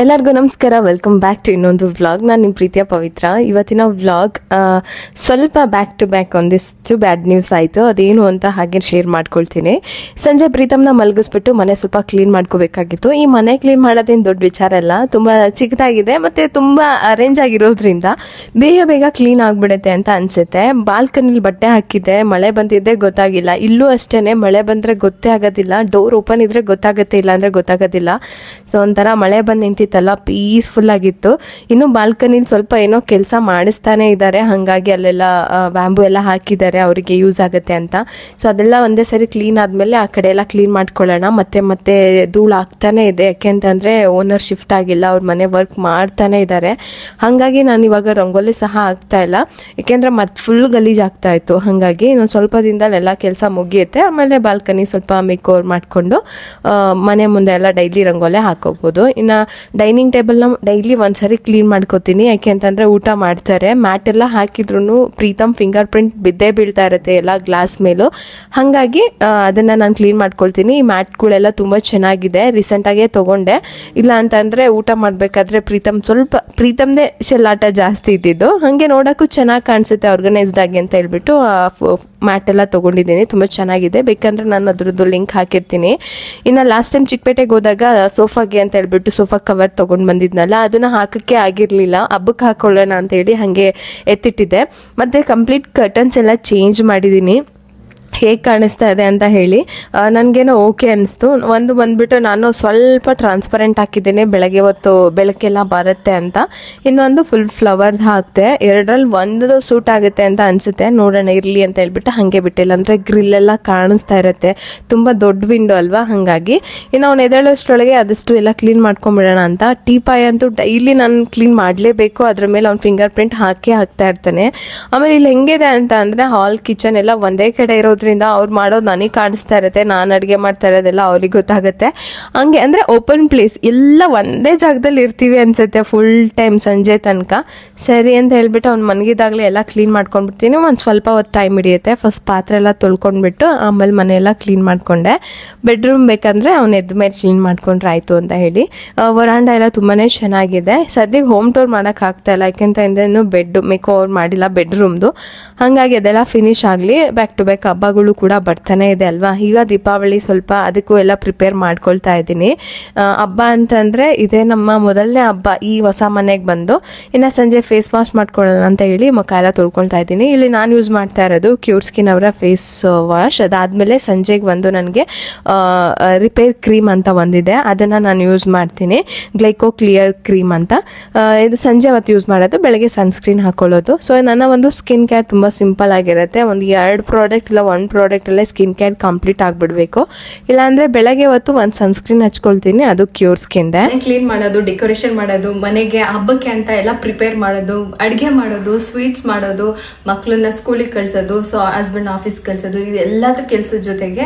ಎಲ್ಲರಿಗೂ ನಮಸ್ಕಾರ, welcome back to ಇನ್ನೊಂದು ವ್ಲಾಗ್. ನಾನು ನಿಮ್ಮ ಪ್ರೀತಿಯ ಪವಿತ್ರ. ಇವತ್ತಿನ ವ್ಲಾಗ್ ಸ್ವಲ್ಪ ಬ್ಯಾಕ್ ಟು ಬ್ಯಾಕ್ ಒಂದಿಷ್ಟು ಬ್ಯಾಡ್ ನ್ಯೂಸ್ ಆಯಿತು. ಅದೇನು ಅಂತ ಹಾಗೆ ಶೇರ್ ಮಾಡ್ಕೊಳ್ತೀನಿ. ಸಂಜೆ ಪ್ರೀತಮ್ನ ಮಲಗಿಸ್ಬಿಟ್ಟು ಮನೆ ಸ್ವಲ್ಪ ಕ್ಲೀನ್ ಮಾಡ್ಕೋಬೇಕಾಗಿತ್ತು. ಈ ಮನೆ ಕ್ಲೀನ್ ಮಾಡೋದೇನು ದೊಡ್ಡ ವಿಚಾರ ಅಲ್ಲ, ತುಂಬ ಚಿಕ್ಕದಾಗಿದೆ ಮತ್ತು ತುಂಬ ಅರೇಂಜ್ ಆಗಿರೋದ್ರಿಂದ ಬೇಗ ಕ್ಲೀನ್ ಆಗಿಬಿಡುತ್ತೆ ಅಂತ ಅನಿಸುತ್ತೆ. ಬಾಲ್ಕನಿಲಿ ಬಟ್ಟೆ ಹಾಕಿದ್ದೆ, ಮಳೆ ಬಂದಿದ್ದೆ ಗೊತ್ತಾಗಿಲ್ಲ. ಇಲ್ಲೂ ಅಷ್ಟೇ, ಮಳೆ ಬಂದರೆ ಗೊತ್ತೇ ಆಗೋದಿಲ್ಲ. ಡೋರ್ ಓಪನ್ ಇದ್ದರೆ ಗೊತ್ತಾಗುತ್ತೆ, ಇಲ್ಲ ಅಂದರೆ ಗೊತ್ತಾಗೋದಿಲ್ಲ. ಸೊ ಒಂಥರ ಮಳೆ ಬಂದು ನಿಂತಿತ್ತಲ್ಲ, ಪೀಸ್ಫುಲ್ ಆಗಿತ್ತು. ಇನ್ನು ಬಾಲ್ಕನಿಲಿ ಸ್ವಲ್ಪ ಏನೋ ಕೆಲಸ ಮಾಡಿಸ್ತಾನೆ ಇದ್ದಾರೆ, ಹಾಗಾಗಿ ಅಲ್ಲೆಲ್ಲ ಬ್ಯಾಂಬು ಎಲ್ಲ ಹಾಕಿದ್ದಾರೆ, ಅವರಿಗೆ ಯೂಸ್ ಆಗುತ್ತೆ ಅಂತ. ಸೊ ಅದೆಲ್ಲ ಒಂದೇ ಸರಿ ಕ್ಲೀನ್ ಆದಮೇಲೆ ಆ ಕಡೆ ಎಲ್ಲ ಕ್ಲೀನ್ ಮಾಡ್ಕೊಳ್ಳೋಣ. ಮತ್ತೆ ಧೂಳು ಆಗ್ತಾನೆ ಇದೆ, ಯಾಕೆಂತಂದರೆ ಓನರ್ ಶಿಫ್ಟ್ ಆಗಿಲ್ಲ, ಅವ್ರ ಮನೆ ವರ್ಕ್ ಮಾಡ್ತಾನೆ ಇದ್ದಾರೆ. ಹಾಗಾಗಿ ನಾನು ಇವಾಗ ರಂಗೋಲಿ ಸಹ ಆಗ್ತಾ ಇಲ್ಲ, ಯಾಕೆಂದರೆ ಮತ್ತೆ ಫುಲ್ ಗಲೀಜ್ ಆಗ್ತಾ ಇತ್ತು. ಹಾಗಾಗಿ ನಾನು ಸ್ವಲ್ಪ ದಿನದಲ್ಲೆಲ್ಲ ಕೆಲಸ ಮುಗಿಯುತ್ತೆ. ಆಮೇಲೆ ಬಾಲ್ಕನಿ ಸ್ವಲ್ಪ ಮೇಕ್ ಓವರ್ ಮಾಡಿಕೊಂಡು ಮನೆ ಮುಂದೆ ಎಲ್ಲ ಡೈಲಿ ರಂಗೋಲೆ ಹಾಕೋಬೋದು. ಇನ್ನು ಡೈನಿಂಗ್ ಟೇಬಲ್ನ ಡೈಲಿ ಒಂದ್ಸರಿ ಕ್ಲೀನ್ ಮಾಡ್ಕೋತೀನಿ, ಯಾಕೆ ಅಂತಂದರೆ ಊಟ ಮಾಡ್ತಾರೆ. ಮ್ಯಾಟ್ ಎಲ್ಲ ಹಾಕಿದ್ರು ಪ್ರೀತಮ್ ಫಿಂಗರ್ ಪ್ರಿಂಟ್ ಬಿದ್ದೇ ಬೀಳ್ತಾ ಇರುತ್ತೆ ಎಲ್ಲ ಗ್ಲಾಸ್ ಮೇಲೂ. ಹಾಗಾಗಿ ಅದನ್ನು ನಾನು ಕ್ಲೀನ್ ಮಾಡ್ಕೊಳ್ತೀನಿ. ಈ ಮ್ಯಾಟ್ಗಳೆಲ್ಲ ತುಂಬ ಚೆನ್ನಾಗಿದೆ, ರೀಸೆಂಟಾಗೇ ತೊಗೊಂಡೆ. ಇಲ್ಲ ಅಂತಂದರೆ ಊಟ ಮಾಡಬೇಕಾದ್ರೆ ಪ್ರೀತಮ್ದೇ ಚೆಲ್ಲಾಟ ಜಾಸ್ತಿ ಇದ್ದಿದ್ದು. ಹಾಗೆ ನೋಡೋಕ್ಕೂ ಚೆನ್ನಾಗಿ ಕಾಣಿಸುತ್ತೆ ಆರ್ಗನೈಸ್ಡ್ ಆಗಿ ಅಂತ ಹೇಳ್ಬಿಟ್ಟು ಮ್ಯಾಟ್ ಎಲ್ಲ ತೊಗೊಂಡಿದ್ದೀನಿ. ತುಂಬ ಚೆನ್ನಾಗಿದೆ, ಬೇಕಂದ್ರೆ ನಾನು ಅದ್ರದ್ದು ಲಿಂಕ್ ಹಾಕಿರ್ತೀನಿ. ಇನ್ನು ಲಾಸ್ಟ್ ಟೈಮ್ ಚಿಕ್ಕಪೇಟೆಗೆ ಹೋದಾಗ ಸೋಫಾಗೆ ಅಂತ ಹೇಳ್ಬಿಟ್ಟು ಸೋಫಾ ಕವರ್ ತೊಗೊಂಡು ಬಂದಿದ್ನಲ್ಲ, ಅದನ್ನು ಹಾಕೋಕ್ಕೆ ಆಗಿರಲಿಲ್ಲ. ಹಬ್ಬಕ್ಕೆ ಹಾಕೊಳ್ಳೋಣ ಅಂತೇಳಿ ಹಾಗೆ ಎತ್ತಿಟ್ಟಿದ್ದೆ. ಮತ್ತು ಕಂಪ್ಲೀಟ್ ಕರ್ಟನ್ಸ್ ಎಲ್ಲ ಚೇಂಜ್ ಮಾಡಿದ್ದೀನಿ. ಹೇಗೆ ಕಾಣಿಸ್ತಾ ಇದೆ ಅಂತ ಹೇಳಿ ನನಗೇನೋ ಓಕೆ ಅನಿಸ್ತು. ಒಂದು ಬಂದುಬಿಟ್ಟು ನಾನು ಸ್ವಲ್ಪ ಟ್ರಾನ್ಸ್ಪರೆಂಟ್ ಹಾಕಿದ್ದೇನೆ, ಬೆಳಗ್ಗೆ ಹೊತ್ತು ಬೆಳಕೆಲ್ಲ ಬರುತ್ತೆ ಅಂತ. ಇನ್ನೊಂದು ಫುಲ್ ಫ್ಲವರ್ದು ಹಾಕಿದೆ. ಎರಡರಲ್ಲಿ ಒಂದು ಸೂಟ್ ಆಗುತ್ತೆ ಅಂತ ಅನಿಸುತ್ತೆ, ನೋಡೋಣ ಇರಲಿ ಅಂತ ಹೇಳ್ಬಿಟ್ಟು ಹಾಗೆ ಬಿಟ್ಟಿಲ್ಲ. ಅಂದರೆ ಗ್ರಿಲ್ಲೆಲ್ಲ ಕಾಣಿಸ್ತಾ ಇರುತ್ತೆ, ತುಂಬ ದೊಡ್ಡ ವಿಂಡೋ ಅಲ್ವಾ. ಹಾಗಾಗಿ ಇನ್ನು ಅವ್ನು ಎದ್ದೇಳೋಷ್ಟರೊಳಗೆ ಆದಷ್ಟು ಎಲ್ಲ ಕ್ಲೀನ್ ಮಾಡ್ಕೊಂಬಿಡೋಣ ಅಂತ. ಟೀಪಾಯ್ ಅಂತೂ ಡೈಲಿ ನಾನು ಕ್ಲೀನ್ ಮಾಡಲೇಬೇಕು, ಅದ್ರ ಮೇಲೆ ಅವ್ನು ಫಿಂಗರ್ ಪ್ರಿಂಟ್ ಹಾಕ್ತಾ ಇರ್ತಾನೆ. ಆಮೇಲೆ ಇಲ್ಲಿ ಹೆಂಗಿದೆ ಅಂತ ಅಂದರೆ ಹಾಲ್ ಕಿಚನ್ ಎಲ್ಲ ಒಂದೇ ಕಡೆ ಇರೋದ್ರಿಂದ ಅವ್ರು ಮಾಡೋದು ನನಗೆ ಕಾಣಿಸ್ತಾ ಇರುತ್ತೆ, ನಾನು ಅಡುಗೆ ಮಾಡ್ತಾ ಇರೋದೆಲ್ಲ ಅವ್ರಿಗೆ ಗೊತ್ತಾಗುತ್ತೆ. ಹಂಗೆ ಅಂದರೆ ಓಪನ್ ಪ್ಲೇಸ್ ಎಲ್ಲ ಒಂದೇ ಜಾಗದಲ್ಲಿ ಇರ್ತೀವಿ ಅನ್ಸುತ್ತೆ ಫುಲ್ ಟೈಮ್ ಸಂಜೆ ತನಕ. ಸರಿ ಅಂತ ಹೇಳ್ಬಿಟ್ಟು ಅವ್ನು ಮನಗಿದಾಗಲೇ ಎಲ್ಲ ಕ್ಲೀನ್ ಮಾಡ್ಕೊಂಡ್ಬಿಡ್ತೀನಿ. ಒಂದು ಸ್ವಲ್ಪ ಹೊತ್ತು ಟೈಮ್ ಹಿಡಿಯುತ್ತೆ. ಫಸ್ಟ್ ಪಾತ್ರೆ ಎಲ್ಲ ತೊಳ್ಕೊಂಡ್ಬಿಟ್ಟು ಆಮೇಲೆ ಮನೆಯೆಲ್ಲ ಕ್ಲೀನ್ ಮಾಡಿಕೊಂಡೆ. ಬೆಡ್ರೂಮ್ ಬೇಕಂದರೆ ಅವ್ನು ಎದ್ದ ಮೇಲೆ ಕ್ಲೀನ್ ಮಾಡ್ಕೊಂಡ್ರೆ ಆಯಿತು ಅಂತ ಹೇಳಿ. ವರಾಂಡ ಎಲ್ಲ ತುಂಬಾ ಚೆನ್ನಾಗಿದೆ. ಸದ್ಯಕ್ಕೆ ಹೋಮ್ ಟೂರ್ ಮಾಡೋಕ್ಕಾಗ್ತಾ ಇಲ್ಲ, ಯಾಕೆಂತ ಇನ್ನೂ ಬೆಡ್ ಮೇಕ್ ಓವರ್ ಮಾಡಿಲ್ಲ ಬೆಡ್ರೂಮ್ದು. ಹಾಗಾಗಿ ಅದೆಲ್ಲ ಫಿನಿಶ್ ಆಗಲಿ. ಬ್ಯಾಕ್ ಟು ಬ್ಯಾಕ್ ಹಬ್ಬಗಳು ಕೂಡ ಬರ್ತಾನೆ ಇದೆ ಅಲ್ವಾ. ಈಗ ದೀಪಾವಳಿ ಸ್ವಲ್ಪ ಅದಕ್ಕೂ ಎಲ್ಲ ಪ್ರಿಪೇರ್ ಮಾಡ್ಕೊಳ್ತಾ ಇದ್ದೀನಿ. ಹಬ್ಬ ಅಂತಂದರೆ ಇದೇ ನಮ್ಮ ಮೊದಲನೇ ಹಬ್ಬ ಈ ಹೊಸ ಮನೆಗೆ ಬಂದು. ಇನ್ನು ಸಂಜೆ ಫೇಸ್ ವಾಶ್ ಮಾಡ್ಕೊಳ್ಳೋಣ ಅಂತ ಹೇಳಿ ಮುಖ ಎಲ್ಲ ತೊಳ್ಕೊಳ್ತಾ ಇದ್ದೀನಿ. ಇಲ್ಲಿ ನಾನು ಯೂಸ್ ಮಾಡ್ತಾ ಇರೋದು ಕ್ಯೂರ್ ಸ್ಕಿನ್ ಅವರ ಫೇಸ್ ವಾಶ್. ಅದಾದಮೇಲೆ ಸಂಜೆಗೆ ಬಂದು ನನಗೆ ರಿಪೇರ್ ಕ್ರೀಮ್ ಅಂತ ಒಂದಿದೆ, ಅದನ್ನು ನಾನು ಯೂಸ್ ಮಾಡ್ತೀನಿ, ಗ್ಲೈಕೋ ಕ್ಲಿಯರ್ ಕ್ರೀಮ್ ಅಂತ. ಇದು ಸಂಜೆ ಹೊತ್ತು ಯೂಸ್ ಮಾಡೋದು, ಬೆಳಗ್ಗೆ ಸನ್ಸ್ಕ್ರೀನ್ ಹಾಕೊಳ್ಳೋದು. ಸೊ ನನ್ನ ಒಂದು ಸ್ಕಿನ್ ಕೇರ್ ತುಂಬ ಸಿಂಪಲ್ ಆಗಿರುತ್ತೆ. ಒಂದು 2 ಪ್ರಾಡಕ್ಟ್ ಇಲ್ಲ 1 ಪ್ರಾಡಕ್ಟಲ್ಲೇ ಸ್ಕಿನ್ ಕೇರ್ ಕಂಪ್ಲೀಟ್ ಆಗಿಬಿಡ್ಬೇಕು. ಇಲ್ಲಾಂದರೆ ಬೆಳಗ್ಗೆ ಹೊತ್ತು ಒಂದು ಸನ್ಸ್ಕ್ರೀನ್ ಹಚ್ಕೊಳ್ತೀನಿ, ಅದು ಕ್ಯೂರ್ ಸ್ಕಿನ್ದೆ. ಕ್ಲೀನ್ ಮಾಡೋದು, ಡೆಕೋರೇಷನ್ ಮಾಡೋದು, ಮನೆಗೆ ಹಬ್ಬಕ್ಕೆ ಅಂತ ಎಲ್ಲ ಪ್ರಿಪೇರ್ ಮಾಡೋದು, ಅಡುಗೆ ಮಾಡೋದು, ಸ್ವೀಟ್ಸ್ ಮಾಡೋದು, ಮಕ್ಕಳನ್ನ ಸ್ಕೂಲಿಗೆ ಕಳ್ಸೋದು, ಸೊ ಹಸ್ಬೆಂಡ್ ಆಫೀಸ್ ಕಳ್ಸೋದು, ಇದೆಲ್ಲದ ಕೆಲಸದ ಜೊತೆಗೆ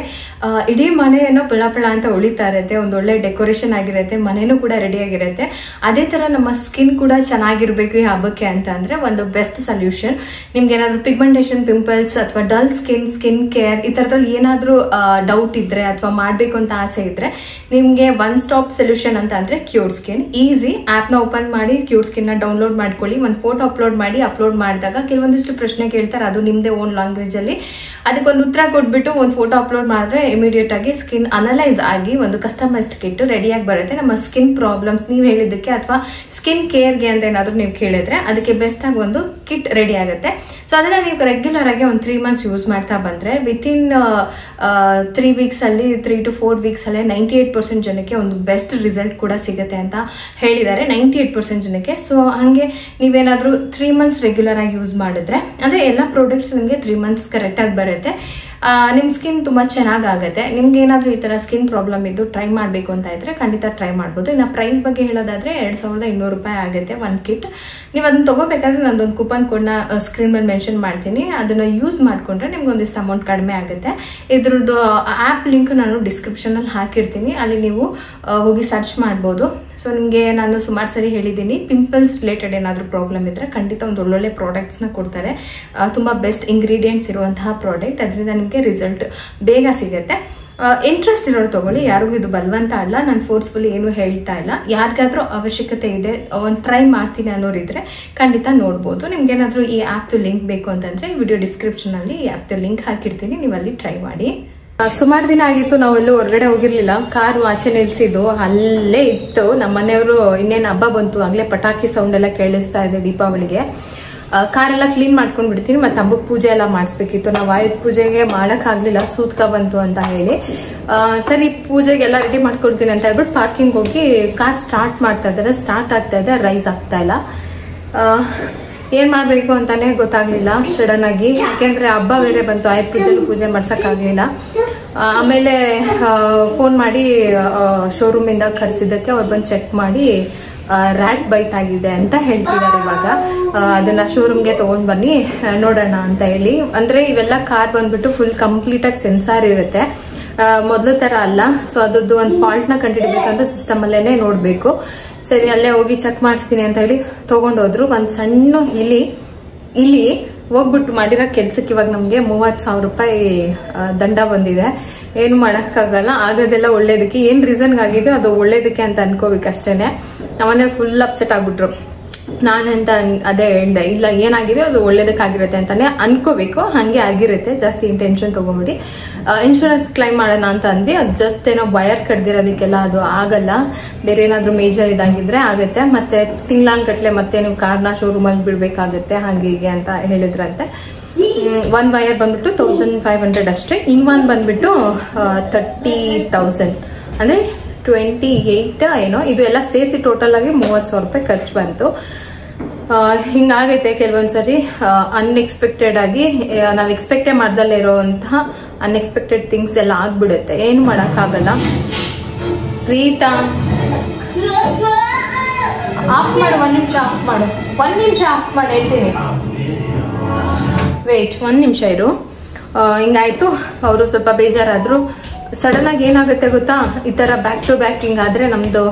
ಇಡೀ ಮನೆ ಏನೋ ಪಳ ಅಂತ ಉಳಿತಾ ಇರುತ್ತೆ. ಒಂದು ಒಳ್ಳೆ ಡೆಕೋರೇಷನ್ ಆಗಿರುತ್ತೆ, ಮನೆಯೂ ಕೂಡ ರೆಡಿ ಆಗಿರುತ್ತೆ. ಅದೇ ಥರ ನಮ್ಮ ಸ್ಕಿನ್ ಕೂಡ ಚೆನ್ನಾಗಿರ್ಬೇಕು ಈ ಹಬ್ಬಕ್ಕೆ ಅಂತ ಅಂದರೆ ಒಂದು ಬೆಸ್ಟ್ ಸೊಲ್ಯೂಷನ್. ನಿಮ್ಗೆ ಏನಾದರೂ ಪಿಗ್ಮೆಂಟೇಷನ್, ಪಿಂಪಲ್ಸ್ ಅಥವಾ ಡಲ್ ಸ್ಕಿನ್ ಕೇರ್ ಈ ಥರದಲ್ಲಿ ಏನಾದರೂ ಡೌಟ್ ಇದ್ದರೆ ಅಥವಾ ಮಾಡಬೇಕು ಅಂತ ಆಸೆ ಇದ್ದರೆ ನಿಮಗೆ ಒನ್ ಸ್ಟಾಪ್ ಸೊಲ್ಯೂಷನ್ ಅಂತ ಅಂದರೆ ಕ್ಯೂರ್ ಸ್ಕಿನ್. ಈಸಿ ಆ್ಯಪ್ನ ಓಪನ್ ಮಾಡಿ ಕ್ಯೂರ್ ಸ್ಕಿನ್ನ ಡೌನ್ಲೋಡ್ ಮಾಡ್ಕೊಳ್ಳಿ. ಒಂದು ಫೋಟೋ ಅಪ್ಲೋಡ್ ಮಾಡಿದಾಗ ಕೆಲವೊಂದಿಷ್ಟು ಪ್ರಶ್ನೆ ಕೇಳ್ತಾರೆ, ಅದು ನಿಮ್ಮದೇ ಓನ್ ಲ್ಯಾಂಗ್ವೇಜಲ್ಲಿ. ಅದಕ್ಕೊಂದು ಉತ್ತರ ಕೊಟ್ಬಿಟ್ಟು ಒಂದು ಫೋಟೋ ಅಪ್ಲೋಡ್ ಮಾಡಿದ್ರೆ ಇಮಿಡಿಯೇಟ್ ಆಗಿ ಸ್ಕಿನ್ ಅನಲೈಸ್ ಆಗಿ ಒಂದು ಕಸ್ಟಮೈಸ್ಡ್ ಕಿಟ್ ರೆಡಿಯಾಗಿ ಬರುತ್ತೆ. ನಮ್ಮ ಸ್ಕಿನ್ ಪ್ರಾಬ್ಲಮ್ಸ್ ನೀವು ಹೇಳಿದ್ದಕ್ಕೆ ಅಥವಾ ಸ್ಕಿನ್ ಕೇರ್ಗೆ ಅಂತ ಏನಾದರೂ ನೀವು ಕೇಳಿದ್ರೆ ಅದಕ್ಕೆ ಬೆಸ್ಟ್ ಆಗಿ ಒಂದು ಕಿಟ್ ರೆಡಿ ಆಗುತ್ತೆ. ಸೊ ಅದನ್ನು ನೀವು ರೆಗ್ಯುಲರ್ ಆಗಿ ಒಂದು 3 ಮಂತ್ಸ್ ಯೂಸ್ ಮಾಡ್ತಾ ಬಂದರೆ ವಿತಿನ್ 3 ವೀಕ್ಸಲ್ಲಿ 3 to 4 ವೀಕ್ಸಲ್ಲೇ 98% ಜನಕ್ಕೆ ಒಂದು ಬೆಸ್ಟ್ ರಿಸಲ್ಟ್ ಕೂಡ ಸಿಗುತ್ತೆ ಅಂತ ಹೇಳಿದ್ದಾರೆ, 98% ಜನಕ್ಕೆ. ಸೊ ಹಾಗೆ ನೀವೇನಾದರೂ 3 ಮಂತ್ಸ್ ರೆಗ್ಯುಲರ್ ಆಗಿ ಯೂಸ್ ಮಾಡಿದ್ರೆ ಅಂದರೆ ಎಲ್ಲ ಪ್ರಾಡಕ್ಟ್ಸ್ ನಿಮಗೆ 3 ಮಂತ್ಸ್ ಕರೆಕ್ಟಾಗಿ ಬರುತ್ತೆ. ನಿಮ್ಮ ಸ್ಕಿನ್ ತುಂಬ ಚೆನ್ನಾಗಾಗುತ್ತೆ. ನಿಮ್ಗೆ ಏನಾದರೂ ಈ ಥರ ಸ್ಕಿನ್ ಪ್ರಾಬ್ಲಮ್ ಇದ್ದು ಟ್ರೈ ಮಾಡಬೇಕು ಅಂತ ಇದ್ದರೆ ಖಂಡಿತ ಟ್ರೈ ಮಾಡ್ಬೋದು. ಇನ್ನು ಪ್ರೈಸ್ ಬಗ್ಗೆ ಹೇಳೋದಾದರೆ 2200 ರೂಪಾಯಿ ಆಗುತ್ತೆ ಒಂದು ಕಿಟ್. ನೀವು ಅದನ್ನು ತೊಗೋಬೇಕಾದ್ರೆ ನಂದೊಂದು ಕೂಪನ್ ಕೋಡ್ನ ಸ್ಕ್ರೀನ್ ಮೇಲೆ ಮೆನ್ಷನ್ ಮಾಡ್ತೀನಿ, ಅದನ್ನು ಯೂಸ್ ಮಾಡಿಕೊಂಡ್ರೆ ನಿಮ್ಗೆ ಒಂದಿಷ್ಟು ಅಮೌಂಟ್ ಕಡಿಮೆ ಆಗುತ್ತೆ. ಇದ್ರದ್ದು ಆ್ಯಪ್ ಲಿಂಕ್ ನಾನು ಡಿಸ್ಕ್ರಿಪ್ಷನಲ್ಲಿ ಹಾಕಿರ್ತೀನಿ, ಅಲ್ಲಿ ನೀವು ಹೋಗಿ ಸರ್ಚ್ ಮಾಡ್ಬೋದು. ಸೊ ನಿಮಗೆ ನಾನು ಸುಮಾರು ಸರಿ ಹೇಳಿದ್ದೀನಿ, ಪಿಂಪಲ್ಸ್ ರಿಲೇಟೆಡ್ ಏನಾದರೂ ಪ್ರಾಬ್ಲಮ್ ಇದ್ದರೆ ಖಂಡಿತ ಒಂದು ಒಳ್ಳೊಳ್ಳೆ ಪ್ರಾಡಕ್ಟ್ಸ್ನ ಕೊಡ್ತಾರೆ. ತುಂಬ ಬೆಸ್ಟ್ ಇಂಗ್ರೀಡಿಯೆಂಟ್ಸ್ ಇರುವಂತಹ ಪ್ರಾಡಕ್ಟ್, ಅದರಿಂದ ನಿಮಗೆ ರಿಸಲ್ಟ್ ಬೇಗ ಸಿಗುತ್ತೆ. ಇಂಟ್ರೆಸ್ಟ್ ಇರೋರು ತಗೊಳ್ಳಿ, ಯಾರಿಗೂ ಇದು ಬಲವಂತ ಅಲ್ಲ, ನಾನು ಫೋರ್ಸ್ಫುಲಿ ಏನು ಹೇಳ್ತಾ ಇಲ್ಲ. ಯಾರಿಗಾದ್ರೂ ಅವಶ್ಯಕತೆ ಇದೆ, ಒಂದು ಟ್ರೈ ಮಾಡ್ತೀನಿ ಅನ್ನೋರಿದ್ರೆ ಖಂಡಿತ ನೋಡ್ಬೋದು. ನಿಮ್ಗೇನಾದ್ರೂ ಈ ಆ್ಯಪ್ದು ಲಿಂಕ್ ಬೇಕು ಅಂತಂದ್ರೆ ಈ ವಿಡಿಯೋ ಡಿಸ್ಕ್ರಿಪ್ಷನಲ್ಲಿ ಈ ಆ್ಯಪ್ದು ಲಿಂಕ್ ಹಾಕಿರ್ತೀನಿ, ನೀವು ಅಲ್ಲಿ ಟ್ರೈ ಮಾಡಿ. ಸುಮಾರು ದಿನ ಆಗಿತ್ತು ನಾವೆಲ್ಲೂ ಹೊರಗಡೆ ಹೋಗಿರ್ಲಿಲ್ಲ. ಕಾರು ಆಚೆ ನಿಲ್ಸಿದ್ದು ಅಲ್ಲೇ ಇತ್ತು. ನಮ್ಮ ಮನೆಯವರು ಇನ್ನೇನು ಹಬ್ಬ ಬಂತು, ಆಗ್ಲೇ ಪಟಾಕಿ ಸೌಂಡ್ ಎಲ್ಲ ಕೇಳಿಸ್ತಾ ಇದೆ ದೀಪಾವಳಿಗೆ. ಕಾರೆಲ್ಲ ಕ್ಲೀನ್ ಮಾಡ್ಕೊಂಡ್ ಬಿಡ್ತೀನಿ. ಮತ್ತೆ ಹಬ್ಬಕ್ಕೆ ಪೂಜೆ ಎಲ್ಲ ಮಾಡಿಸ್ಬೇಕಿತ್ತು. ನಾವು ಆಯುಧ ಪೂಜೆಗೆ ಮಾಡಕ್ ಆಗ್ಲಿಲ್ಲ, ಸೂತ್ಕ ಬಂತು ಅಂತ ಹೇಳಿ ಸರಿ ಪೂಜೆಗೆಲ್ಲ ರೆಡಿ ಮಾಡ್ಕೊಳ್ತೀನಿ ಅಂತ ಹೇಳ್ಬಿಟ್ಟು ಪಾರ್ಕಿಂಗ್ ಹೋಗಿ ಕಾರ್ ಸ್ಟಾರ್ಟ್ ಮಾಡ್ತಾ ಇದ್ದಾರೆ. ಸ್ಟಾರ್ಟ್ ಆಗ್ತಾ ಇದೆ, ರೈಸ್ ಆಗ್ತಾ ಇಲ್ಲ. ಏನ್ ಮಾಡ್ಬೇಕು ಅಂತಾನೆ ಗೊತ್ತಾಗ್ಲಿಲ್ಲ ಸಡನ್ ಆಗಿ. ಯಾಕೆಂದ್ರೆ ಹಬ್ಬ ಬೇರೆ ಬಂತು, ಆಯುಧ ಪೂಜೆ ಮಾಡ್ಸಕ್ ಆಗ್ಲಿಲ್ಲ. ಆಮೇಲೆ ಫೋನ್ ಮಾಡಿ ಶೋರೂಮ್ ಇಂದ ಕರ್ಸಿದ್ದಕ್ಕೆ ಅವ್ರು ಬಂದು ಚೆಕ್ ಮಾಡಿ ರ್ಯಾಟ್ ಬೈಟ್ ಆಗಿದೆ ಅಂತ ಹೇಳ್ತಿದ್ದಾರೆ. ಇವಾಗ ಅದನ್ನ ಶೋರೂಮ್ಗೆ ತಗೊಂಡ್ ಬನ್ನಿ ನೋಡೋಣ ಅಂತ ಹೇಳಿ. ಅಂದ್ರೆ ಇವೆಲ್ಲ ಕಾರ್ ಬಂದ್ಬಿಟ್ಟು ಫುಲ್ ಕಂಪ್ಲೀಟ್ ಆಗಿ ಸೆನ್ಸಾರ್ ಇರುತ್ತೆ, ಮೊದಲು ತರ ಅಲ್ಲ. ಸೊ ಅದ್ರದ್ದು ಒಂದು ಫಾಲ್ಟ್ ನ ಕಂಡುಹಿಡಬೇಕಂತ ಸಿಸ್ಟಮ್ ಅಲ್ಲೇನೆ ನೋಡ್ಬೇಕು. ಸರಿ ಅಲ್ಲೇ ಹೋಗಿ ಚೆಕ್ ಮಾಡಿಸ್ತೀನಿ ಅಂತ ಹೇಳಿ ತಗೊಂಡೋದ್ರು. ಒಂದ್ ಸಣ್ಣ ಇಲ್ಲಿ ಹೋಗ್ಬಿಟ್ಟು ಮಾಡಿರೋ ಕೆಲ್ಸಕ್ಕೆ ಇವಾಗ ನಮ್ಗೆ 30,000 ರೂಪಾಯಿ ದಂಡ ಬಂದಿದೆ. ಏನು ಮಾಡಕ್ಕಾಗಲ್ಲ, ಆಗೋದೆಲ್ಲ ಒಳ್ಳೇದಕ್ಕೆ. ಏನ್ ರೀಸನ್ ಆಗಿದೆ ಅದು ಒಳ್ಳೇದಕ್ಕೆ ಅಂತ ಅನ್ಕೋಬೇಕಷ್ಟೇನೆ. ನಮ್ಮನೆ ಫುಲ್ ಅಪ್ಸೆಟ್ ಆಗ್ಬಿಟ್ರು. ನಾನಂತ ಅದೇ ಹೇಳ್ದೆ, ಇಲ್ಲ ಏನಾಗಿದೆ ಅದು ಒಳ್ಳೇದಕ್ಕಾಗಿರುತ್ತೆ ಅಂತಾನೆ ಅನ್ಕೋಬೇಕು. ಹಂಗೆ ಆಗಿರುತ್ತೆ, ಜಾಸ್ತಿ ಟೆನ್ಷನ್ ತಗೊಂಬಿಡಿ. ಇನ್ಶೂರೆನ್ಸ್ ಕ್ಲೈಮ್ ಮಾಡೋಣ ಅಂತ ಅಂದ್ವಿ. ಅದು ಜಸ್ಟ್ ಏನೋ ವಯರ್ ಕಡ್ದಿರೋದಕ್ಕೆಲ್ಲ ಅದು ಆಗಲ್ಲ. ಬೇರೆ ಏನಾದ್ರು ಮೇಜರ್ ಇದಾಗಿದ್ರೆ ಆಗತ್ತೆ. ಮತ್ತೆ ತಿಂಗ್ಳಾನ್ಗಟ್ಲೆ ಮತ್ತೆ ನೀವು ಕಾರ್ನ ಶೋರೂಮ್ ಅಲ್ಲಿ ಬಿಡ್ಬೇಕಾಗತ್ತೆ, ಹಾಗೆ ಹೀಗೆ ಅಂತ ಹೇಳಿದ್ರಂತೆ. ಒಂದ್ ವಯರ್ ಬಂದ್ಬಿಟ್ಟು 1500 ಅಷ್ಟೇ. ಇನ್ನೊಂದ್ ಬಂದ್ಬಿಟ್ಟು 30,000 ಅಂದ್ರೆ 28 ಏನೋ. ಇದು ಎಲ್ಲ ಸೇರಿಸಿ ಟೋಟಲ್ ಆಗಿ 30,000 ರೂಪಾಯಿ ಖರ್ಚು ಬಂತು. ಹಿಂಗಾಗೈತೆ ಕೆಲವೊಂದ್ಸರಿ ಅನ್ಎಕ್ಸ್ಪೆಕ್ಟೆಡ್ ಆಗಿ. ನಾವ್ ಎಕ್ಸ್ಪೆಕ್ಟೇ ಮಾಡ್ದಲ್ಲೇ ಇರೋಂತಹ ಅನ್ಎಕ್ಸ್ಪೆಕ್ಟೆಡ್ ಥಿಂಗ್ಸ್ ಎಲ್ಲ ಆಗ್ಬಿಡುತ್ತೆ. ಏನು ಮಾಡಕ್ಕಾಗಲ್ಲ. ಪ್ರೀತಾ ಆಫ್ ಮಾಡು, ಒಂದ್ ನಿಮಿಷ ಆಫ್ ಮಾಡು ಹೇಳ್ತೀನಿ. ವೇಟ್, ಒಂದ್ ನಿಮಿಷ ಇರು. ಹಿಂಗಾಯ್ತು. ಅವರು ಸ್ವಲ್ಪ ಬೇಜಾರಾದ್ರು. ಸಡನ್ ಆಗಿ ಏನಾಗುತ್ತೆ ಗೊತ್ತಾ, ಈ ತರ ಬ್ಯಾಕ್ ಟು ಬ್ಯಾಕ್ ಹಿಂಗಾದ್ರೆ ನಮ್ದು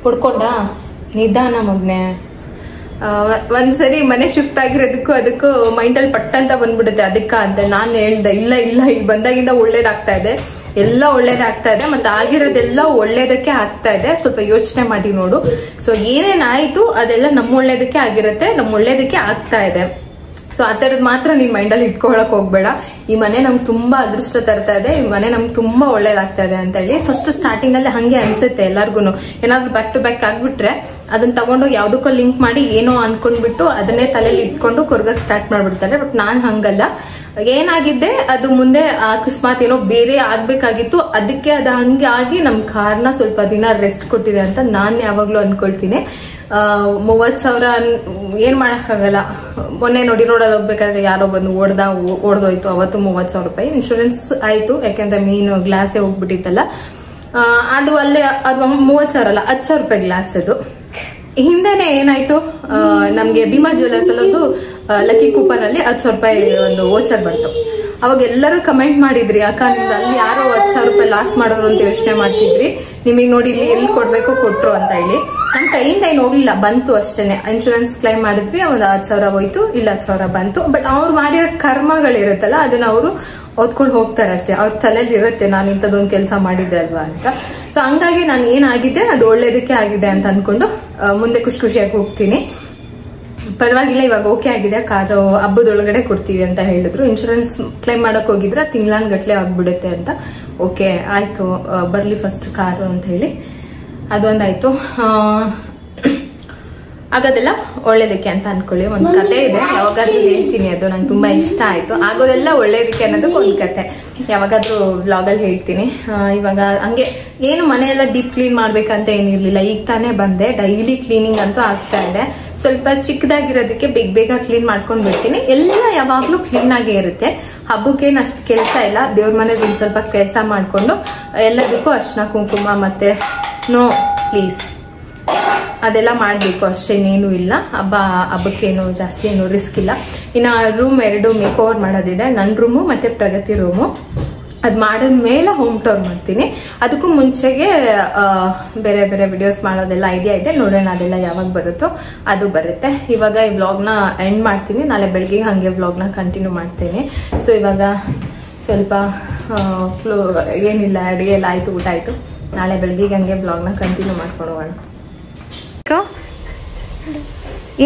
ಹುಡ್ಕೊಂಡ ನಿಧಾನ ಮಗ್ನೆ. ಒಂದ್ಸರಿ ಮನೆ ಶಿಫ್ಟ್ ಆಗಿರೋದಕ್ಕೂ ಅದಕ್ಕೂ ಮೈಂಡಲ್ಲಿ ಪಟ್ಟಂತ ಬಂದ್ಬಿಡುತ್ತೆ. ಅದಕ್ಕ ಅಂತ ನಾನು ಹೇಳ್ದೆ, ಇಲ್ಲ ಇಲ್ಲಿ ಬಂದಾಗಿಂದ ಒಳ್ಳೇದಾಗ್ತಾ ಇದೆ, ಎಲ್ಲ ಒಳ್ಳೇದಾಗ್ತಾ ಇದೆ. ಮತ್ತೆ ಆಗಿರೋದೆಲ್ಲ ಒಳ್ಳೇದಕ್ಕೆ ಆಗ್ತಾ ಇದೆ. ಸ್ವಲ್ಪ ಯೋಚನೆ ಮಾಡಿ ನೋಡು. ಸೊ ಏನೇನಾಯ್ತು ಅದೆಲ್ಲ ನಮ್ಮ ಒಳ್ಳೇದಕ್ಕೆ ಆಗಿರುತ್ತೆ, ನಮ್ಮ ಒಳ್ಳೇದಕ್ಕೆ ಆಗ್ತಾ ಇದೆ. ಸೊ ಆ ತರದ್ ಮಾತ್ರ ನೀನ್ ಮೈಂಡಲ್ಲಿ ಇಟ್ಕೊಳಕ್ ಹೋಗ್ಬೇಡ. ಈ ಮನೆ ನಮ್ಗೆ ತುಂಬಾ ಅದೃಷ್ಟ ತರ್ತಾ ಇದೆ, ಈ ಮನೆ ನಮ್ಗೆ ತುಂಬಾ ಒಳ್ಳೇದಾಗ್ತಾ ಇದೆ ಅಂತ ಹೇಳಿ. ಫಸ್ಟ್ ಸ್ಟಾರ್ಟಿಂಗ್ ಅಲ್ಲಿ ಹಂಗೆ ಅನ್ಸುತ್ತೆ ಎಲ್ಲಾರ್ಗು. ಏನಾದ್ರು ಬ್ಯಾಕ್ ಟು ಬ್ಯಾಕ್ ಆಗ್ಬಿಟ್ರೆ ಅದನ್ನ ತಗೊಂಡು ಯಾವ್ದಕ್ಕೋ ಲಿಂಕ್ ಮಾಡಿ ಏನೋ ಅನ್ಕೊಂಡ್ಬಿಟ್ಟು ಅದನ್ನೇ ತಲೆಯಲ್ಲಿ ಇಟ್ಕೊಂಡು ಕೊರ್ಗಕ್ ಸ್ಟಾರ್ಟ್ ಮಾಡ್ಬಿಡ್ತಾರೆ. ಬಟ್ ನಾನ್ ಹಂಗಲ್ಲ. ಏನಾಗಿದ್ದೆ ಅದು ಮುಂದೆ ಅಕಸ್ಮಾತ್ ಏನೋ ಬೇರೆ ಆಗ್ಬೇಕಾಗಿತ್ತು, ಅದಕ್ಕೆ ಅದು ಹಂಗೆ ಆಗಿ ನಮ್ ಕಾರ್ನ ಸ್ವಲ್ಪ ದಿನ ರೆಸ್ಟ್ ಕೊಟ್ಟಿದೆ ಅಂತ ನಾನ್ ಯಾವಾಗ್ಲೂ ಅನ್ಕೊಳ್ತೀನಿ. 30,000 ಏನ್ ಮಾಡಕ್ಕಾಗಲ್ಲ. ಮೊನ್ನೆ ರೋಡಲ್ಲಿ ಹೋಗ್ಬೇಕಾದ್ರೆ ಯಾರೋ ಬಂದು ಓಡ್ದೋಯ್ತು, ಅವತ್ತು 30,000 ರೂಪಾಯಿ ಇನ್ಶೂರೆನ್ಸ್ ಆಯ್ತು. ಯಾಕಂದ್ರೆ ಮೀನು ಗ್ಲಾಸೇ ಹೋಗ್ಬಿಟ್ಟಿತ್ತಲ್ಲ. ಅದು ಅಲ್ಲೇ ಅದು 30,000 ಅಲ್ಲ, 10,000 ರೂಪಾಯಿ ಗ್ಲಾಸ್. ಅದು ಹಿಂದೆನೆ ಏನಾಯ್ತು, ನಮ್ಗೆ ಭೀಮಾ ಜ್ಯುವೆಲರ್ಸ್ ಅಲ್ಲಿ ಒಂದು ಲಕ್ಕಿ ಕೂಪನ್ ಅಲ್ಲಿ 10,000 ರೂಪಾಯಿ ಒಂದು ವೋಚರ್ ಬಂತು. ಅವಾಗ ಎಲ್ಲರೂ ಕಮೆಂಟ್ ಮಾಡಿದ್ರಿ, ಅಕ್ಕ ನಿಮ್ಗೆ ಅಲ್ಲಿ ಯಾರೋ 10,000 ರೂಪಾಯಿ ಲಾಸ್ ಮಾಡೋರು ಅಂತ ಯೋಚನೆ ಮಾಡ್ತಿದ್ರಿ, ನಿಮಗ್ ನೋಡಿ ಇಲ್ಲಿ ಎಲ್ಲಿ ಕೊಡ್ಬೇಕು ಕೊಟ್ರು ಅಂತ ಹೇಳಿ. ನಮ್ ಕೈಯಿಂದ ಏನು ಹೋಗ್ಲಿಲ್ಲ, ಬಂತು ಅಷ್ಟೇನೆ. ಇನ್ಶೂರೆನ್ಸ್ ಕ್ಲೈಮ್ ಮಾಡಿದ್ವಿ, ಒಂದು 10,000 ಹೋಯ್ತು, ಇಲ್ಲ 10,000 ಬಂತು. ಬಟ್ ಅವ್ರು ಮಾಡಿರೋ ಕರ್ಮಗಳಿರುತ್ತಲ್ಲ ಅದನ್ನ ಅವರು ಓದ್ಕೊಂಡು ಹೋಗ್ತಾರೆ ಅಷ್ಟೇ. ಅವ್ರ ತಲೆಯಲ್ಲಿ ಇರುತ್ತೆ ನಾನು ಇಂಥದ್ದೊಂದು ಕೆಲಸ ಮಾಡಿದ್ದೆ ಅಲ್ವಾ ಅಂತ. ಸೊ ಹಂಗಾಗಿ ನಾನು ಏನಾಗಿದೆ ಅದು ಒಳ್ಳೇದಕ್ಕೆ ಆಗಿದೆ ಅಂತ ಅನ್ಕೊಂಡು ಮುಂದೆ ಖುಷಿಯಾಗಿ ಹೋಗ್ತೀನಿ. ಪರವಾಗಿಲ್ಲ, ಇವಾಗ ಓಕೆ ಆಗಿದೆ. ಕಾರು ಹಬ್ಬದೊಳಗಡೆ ಕೊಡ್ತೀವಿ ಅಂತ ಹೇಳಿದ್ರು. ಇನ್ಶೂರೆನ್ಸ್ ಕ್ಲೈಮ್ ಮಾಡಕ್ ಹೋಗಿದ್ರೆ ತಿಂಗ್ಳಾನ್ಗಟ್ಲೆ ಆಗ್ಬಿಡುತ್ತೆ ಅಂತ. ಓಕೆ ಆಯ್ತು, ಬರ್ಲಿ ಫಸ್ಟ್ ಕಾರು ಅಂತ ಹೇಳಿ ಅದೊಂದಾಯ್ತು. ಆಗೋದೆಲ್ಲ ಒಳ್ಳೇದಕ್ಕೆ ಅಂತ ಅನ್ಕೊಳ್ಳಿ. ಒಂದು ಕತೆ ಇದೆ, ಯಾವಾಗಾದ್ರೂ ಹೇಳ್ತೀನಿ. ಅದು ನಂಗೆ ತುಂಬಾ ಇಷ್ಟ ಆಯ್ತು. ಆಗೋದೆಲ್ಲ ಒಳ್ಳೇದಕ್ಕೆ ಅನ್ನೋದಕ್ಕೆ ಒಂದು ಕತೆ ಯಾವಾಗಾದ್ರೂ ವ್ಲಾಗ್ ಅಲ್ಲಿ ಹೇಳ್ತೀನಿ. ಇವಾಗ ಹಂಗೆ ಏನು ಮನೆಯೆಲ್ಲ ಡೀಪ್ ಕ್ಲೀನ್ ಮಾಡ್ಬೇಕಂತ ಏನಿರ್ಲಿಲ್ಲ. ಈಗ ತಾನೇ ಬಂದೆ. ಡೈಲಿ ಕ್ಲೀನಿಂಗ್ ಅಂತೂ ಆಗ್ತಾ ಇದೆ. ಸ್ವಲ್ಪ ಚಿಕ್ಕದಾಗಿರೋದಕ್ಕೆ ಬೇಗ ಕ್ಲೀನ್ ಮಾಡ್ಕೊಂಡ್ ಬಿಡ್ತೀನಿ. ಎಲ್ಲ ಯಾವಾಗ್ಲೂ ಕ್ಲೀನ್ ಆಗೇ ಇರುತ್ತೆ. ಹಬ್ಬಕ್ಕೇನು ಅಷ್ಟು ಕೆಲಸ ಇಲ್ಲ. ದೇವ್ರ ಮನೆಗೆ ಒಂದ್ ಸ್ವಲ್ಪ ಕೆಲಸ ಮಾಡ್ಕೊಂಡು ಎಲ್ಲದಕ್ಕೂ ಅರ್ಶಿನ ಕುಂಕುಮ ಮತ್ತೆ ನೋ ಪ್ಲೀಸ್ ಅದೆಲ್ಲ ಮಾಡ್ಬೇಕು ಅಷ್ಟೇ, ಇನ್ನೇನು ಇಲ್ಲ. ಹಬ್ಬಕ್ಕೇನು ಜಾಸ್ತಿ ಏನು ರಿಸ್ಕ್ ಇಲ್ಲ. ಇನ್ನ ರೂಮ್ 2 ಮೇಕ್ ಓವರ್ ಮಾಡೋದಿದೆ, ನನ್ನ ರೂಮು ಮತ್ತೆ ಪ್ರಗತಿ ರೂಮು. ಅದ್ ಮಾಡಿದ್ಮೇಲೆ ಹೋಮ್ ಟೂರ್ ಮಾಡ್ತೀನಿ. ಅದಕ್ಕೂ ಮುಂಚೆಗೆ ಬೇರೆ ಬೇರೆ ವಿಡಿಯೋಸ್ ಮಾಡೋದೆಲ್ಲ ಐಡಿಯಾ ಇದೆ. ನೋಡೋಣ ಅದೆಲ್ಲ ಯಾವಾಗ ಬರುತ್ತೋ ಅದು ಬರುತ್ತೆ. ಇವಾಗ ಈ ವ್ಲಾಗ್ ನ ಎಂಡ್ ಮಾಡ್ತೀನಿ. ನಾಳೆ ಬೆಳಗ್ಗೆ ಹಂಗೆ ವ್ಲಾಗ್ ನ ಕಂಟಿನ್ಯೂ ಮಾಡ್ತೀನಿ. ಸೊ ಇವಾಗ ಸ್ವಲ್ಪ ಏನಿಲ್ಲ, ಅಡುಗೆ ಎಲ್ಲ ಆಯ್ತು, ಊಟ ಆಯ್ತು. ನಾಳೆ ಬೆಳಗ್ಗೆ ಹಂಗೆ ಬ್ಲಾಗ್ನ ಕಂಟಿನ್ಯೂ ಮಾಡ್ಕೊಂಡು ಹೋಗೋಣ.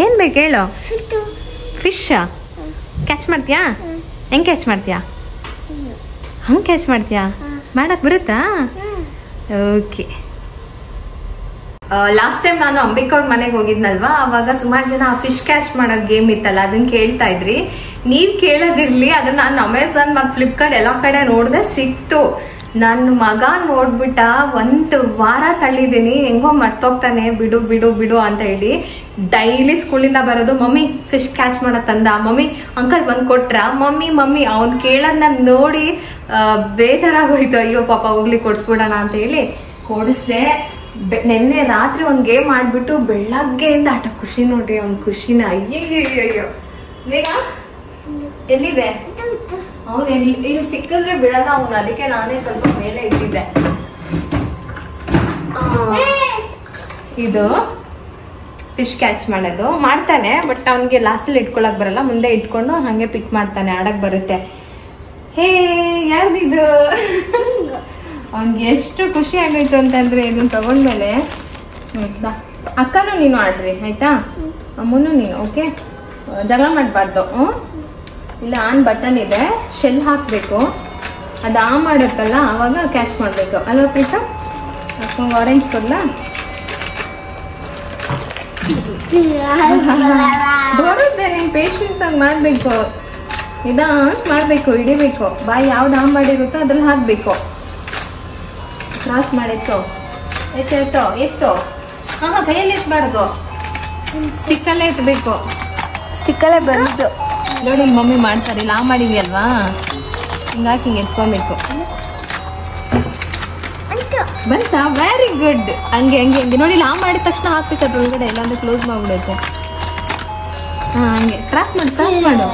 ಏನ್ ಬೇಕು ಹೇಳು? ಫಿಶ್ ಕ್ಯಾಚ್ ಮಾಡ್ತೀಯಾ? ಹೆಂಗ್ ಕ್ಯಾಚ್ ಮಾಡ್ತೀಯಾ? ಹಂಗೆ ಕ್ಯಾಚ್ ಮಾಡ್ತೀಯಾ? ಮಾಡಕ್ ಬರುತ್ತಾ? ಓಕೆ. ಲಾಸ್ಟ್ ಟೈಮ್ ನಾನು ಅಂಬಿಕವ್ರ ಮನೆಗೆ ಹೋಗಿದ್ನಲ್ವಾ, ಅವಾಗ ಸುಮಾರು ಜನ ಫಿಶ್ ಕ್ಯಾಚ್ ಮಾಡೋ ಗೇಮ್ ಇತ್ತಲ್ಲ, ಅದನ್ನ ಕೇಳ್ತಾ ಇದ್ರಿ. ನೀವ್ ಕೇಳೋದಿರ್ಲಿ, ಅದನ್ನ ನಾನು ಅಮೆಝಾನ್ ಮತ್ತು ಫ್ಲಿಪ್ಕಾರ್ಟ್ ಎಲ್ಲ ಕಡೆ ನೋಡ್ದೆ, ಸಿಕ್ತು. ನನ್ನ ಮಗ ನೋಡ್ಬಿಟ್ಟ, 1 ವಾರ ತಳ್ಳಿದ್ದೀನಿ, ಹೆಂಗೋ ಮರ್ತೋಗ್ತಾನೆ, ಬಿಡು ಬಿಡು ಬಿಡು ಅಂತ ಹೇಳಿ. ಡೈಲಿ ಸ್ಕೂಲಿಂದ ಬರೋದು, ಮಮ್ಮಿ ಫಿಶ್ ಕ್ಯಾಚ್ ಮಾಡೋ ತಂದ, ಮಮ್ಮಿ ಅಂಕಲ್ ಬಂದು ಕೊಟ್ರ, ಮಮ್ಮಿ ಮಮ್ಮಿ ಅವ್ನು ಕೇಳೋದನ್ನ ನೋಡಿ ಬೇಜಾರಾಗೋಯ್ತು. ಅಯ್ಯೋ ಪಾಪ ಹೋಗ್ಲಿ ಕೊಡ್ಸ್ಬಿಡೋಣ ಅಂತ ಹೇಳಿ ಕೊಡಿಸ್ದೆ. ನೆನ್ನೆ ರಾತ್ರಿ ಒಂದು ಗೇಮ್ ಆಡ್ಬಿಟ್ಟು ಬೆಳಗ್ಗೆಯಿಂದ ಆಟ. ಖುಷಿ ನೋಡ್ರಿ ಅವ್ನ ಖುಷಿನ. ಅಯ್ಯಯ್ಯೋ ಬೇಗ ಎಲ್ಲಿದೆ ಅವನು? ಇಲ್ಲಿ ಸಿಕ್ಕಿದ್ರೆ ಬಿಡಲ್ಲ ಅವನು, ಅದಕ್ಕೆ ನಾನೇ ಸ್ವಲ್ಪ ಮೇಲೆ ಇಟ್ಟಿದ್ದೆ. ಇದು ಫಿಶ್ ಕ್ಯಾಚ್ ಮಾಡೋದು ಮಾಡ್ತಾನೆ, ಬಟ್ ಅವನಿಗೆ ಲಾಸ್ಟಲ್ಲಿ ಇಟ್ಕೊಳಕ್ ಬರಲ್ಲ, ಮುಂದೆ ಇಟ್ಕೊಂಡು ಹಂಗೆ ಪಿಕ್ ಮಾಡ್ತಾನೆ, ಆಡಕ್ ಬರುತ್ತೆ. ಹೇ ಯಾರ್ದಿದು? ಅವ್ನಿಗೆ ಎಷ್ಟು ಖುಷಿ ಆಗೋಯ್ತು ಅಂತಂದ್ರೆ ಇದನ್ನ ತಗೊಂಡ್ಮೇಲೆ. ಅಕ್ಕನೂ ನೀನು ಆಡ್ರಿ ಆಯ್ತಾ, ಅಮ್ಮನೂ ನೀನು. ಓಕೆ, ಜಗಳ ಮಾಡಬಾರ್ದು. ಇಲ್ಲ ಆನ್ ಬಟನ್ ಇದೆ, ಶೆಲ್ ಹಾಕಬೇಕು, ಅದು ಮಾಡುತ್ತಲ್ಲ ಆವಾಗ ಕ್ಯಾಚ್ ಮಾಡಬೇಕು ಅಲ್ವಾ ಪ್ರೀತ? ಅಕ್ಕಂಗೆ ಆರೆಂಜ್ ಕೊಡ್ಲಾ? ಬರುತ್ತೆ, ನೀನು ಪೇಷನ್ಸ್ ಆಗಿ ಮಾಡಬೇಕು, ಮಾಡಬೇಕು, ಹಿಡಿಬೇಕು. ಬಾಯಿ ಯಾವ್ದು ಮಾಡಿರುತ್ತೋ ಅದ್ರಲ್ಲಿ ಹಾಕಬೇಕು. ಕ್ರಾಸ್ ಮಾಡಿತ್ತು, ಎತ್ತು. ಕೈಯಲ್ಲಿ ಎತ್ತಬಾರ್ದು, ಸ್ಟಿಕ್ಕಲ್ಲೇ ಎತ್ತಬೇಕು. ಸ್ಟಿಕ್ಕಲ್ಲೇ ಬಂದು ನೋಡಿ ಮಮ್ಮಿ ಮಾಡ್ತಾರೆ, ಇಲ್ಲ ಮಾಡಿದ್ಯಲ್ವಾ, ಹಿಂಗಾಗಿ ಹಿಂಗೆ ಎತ್ಕೊಬೇಕು. ಬಂತಾ? Very good. ಹಂಗೆ ಹಂಗೆ ಹಂಗೆ ನೋಡಿ, ಲಾ ಮಾಡಿದ ತಕ್ಷಣ ಹಾಕ್ಬೇಕು ಅದ್ರ ಒಳಗಡೆ, ಇಲ್ಲಾಂದ್ರೆ ಕ್ಲೋಸ್ ಮಾಡ್ಬಿಡುತ್ತೆ. ಹಂಗೆ ಕ್ರಾಸ್ ಮಾಡು,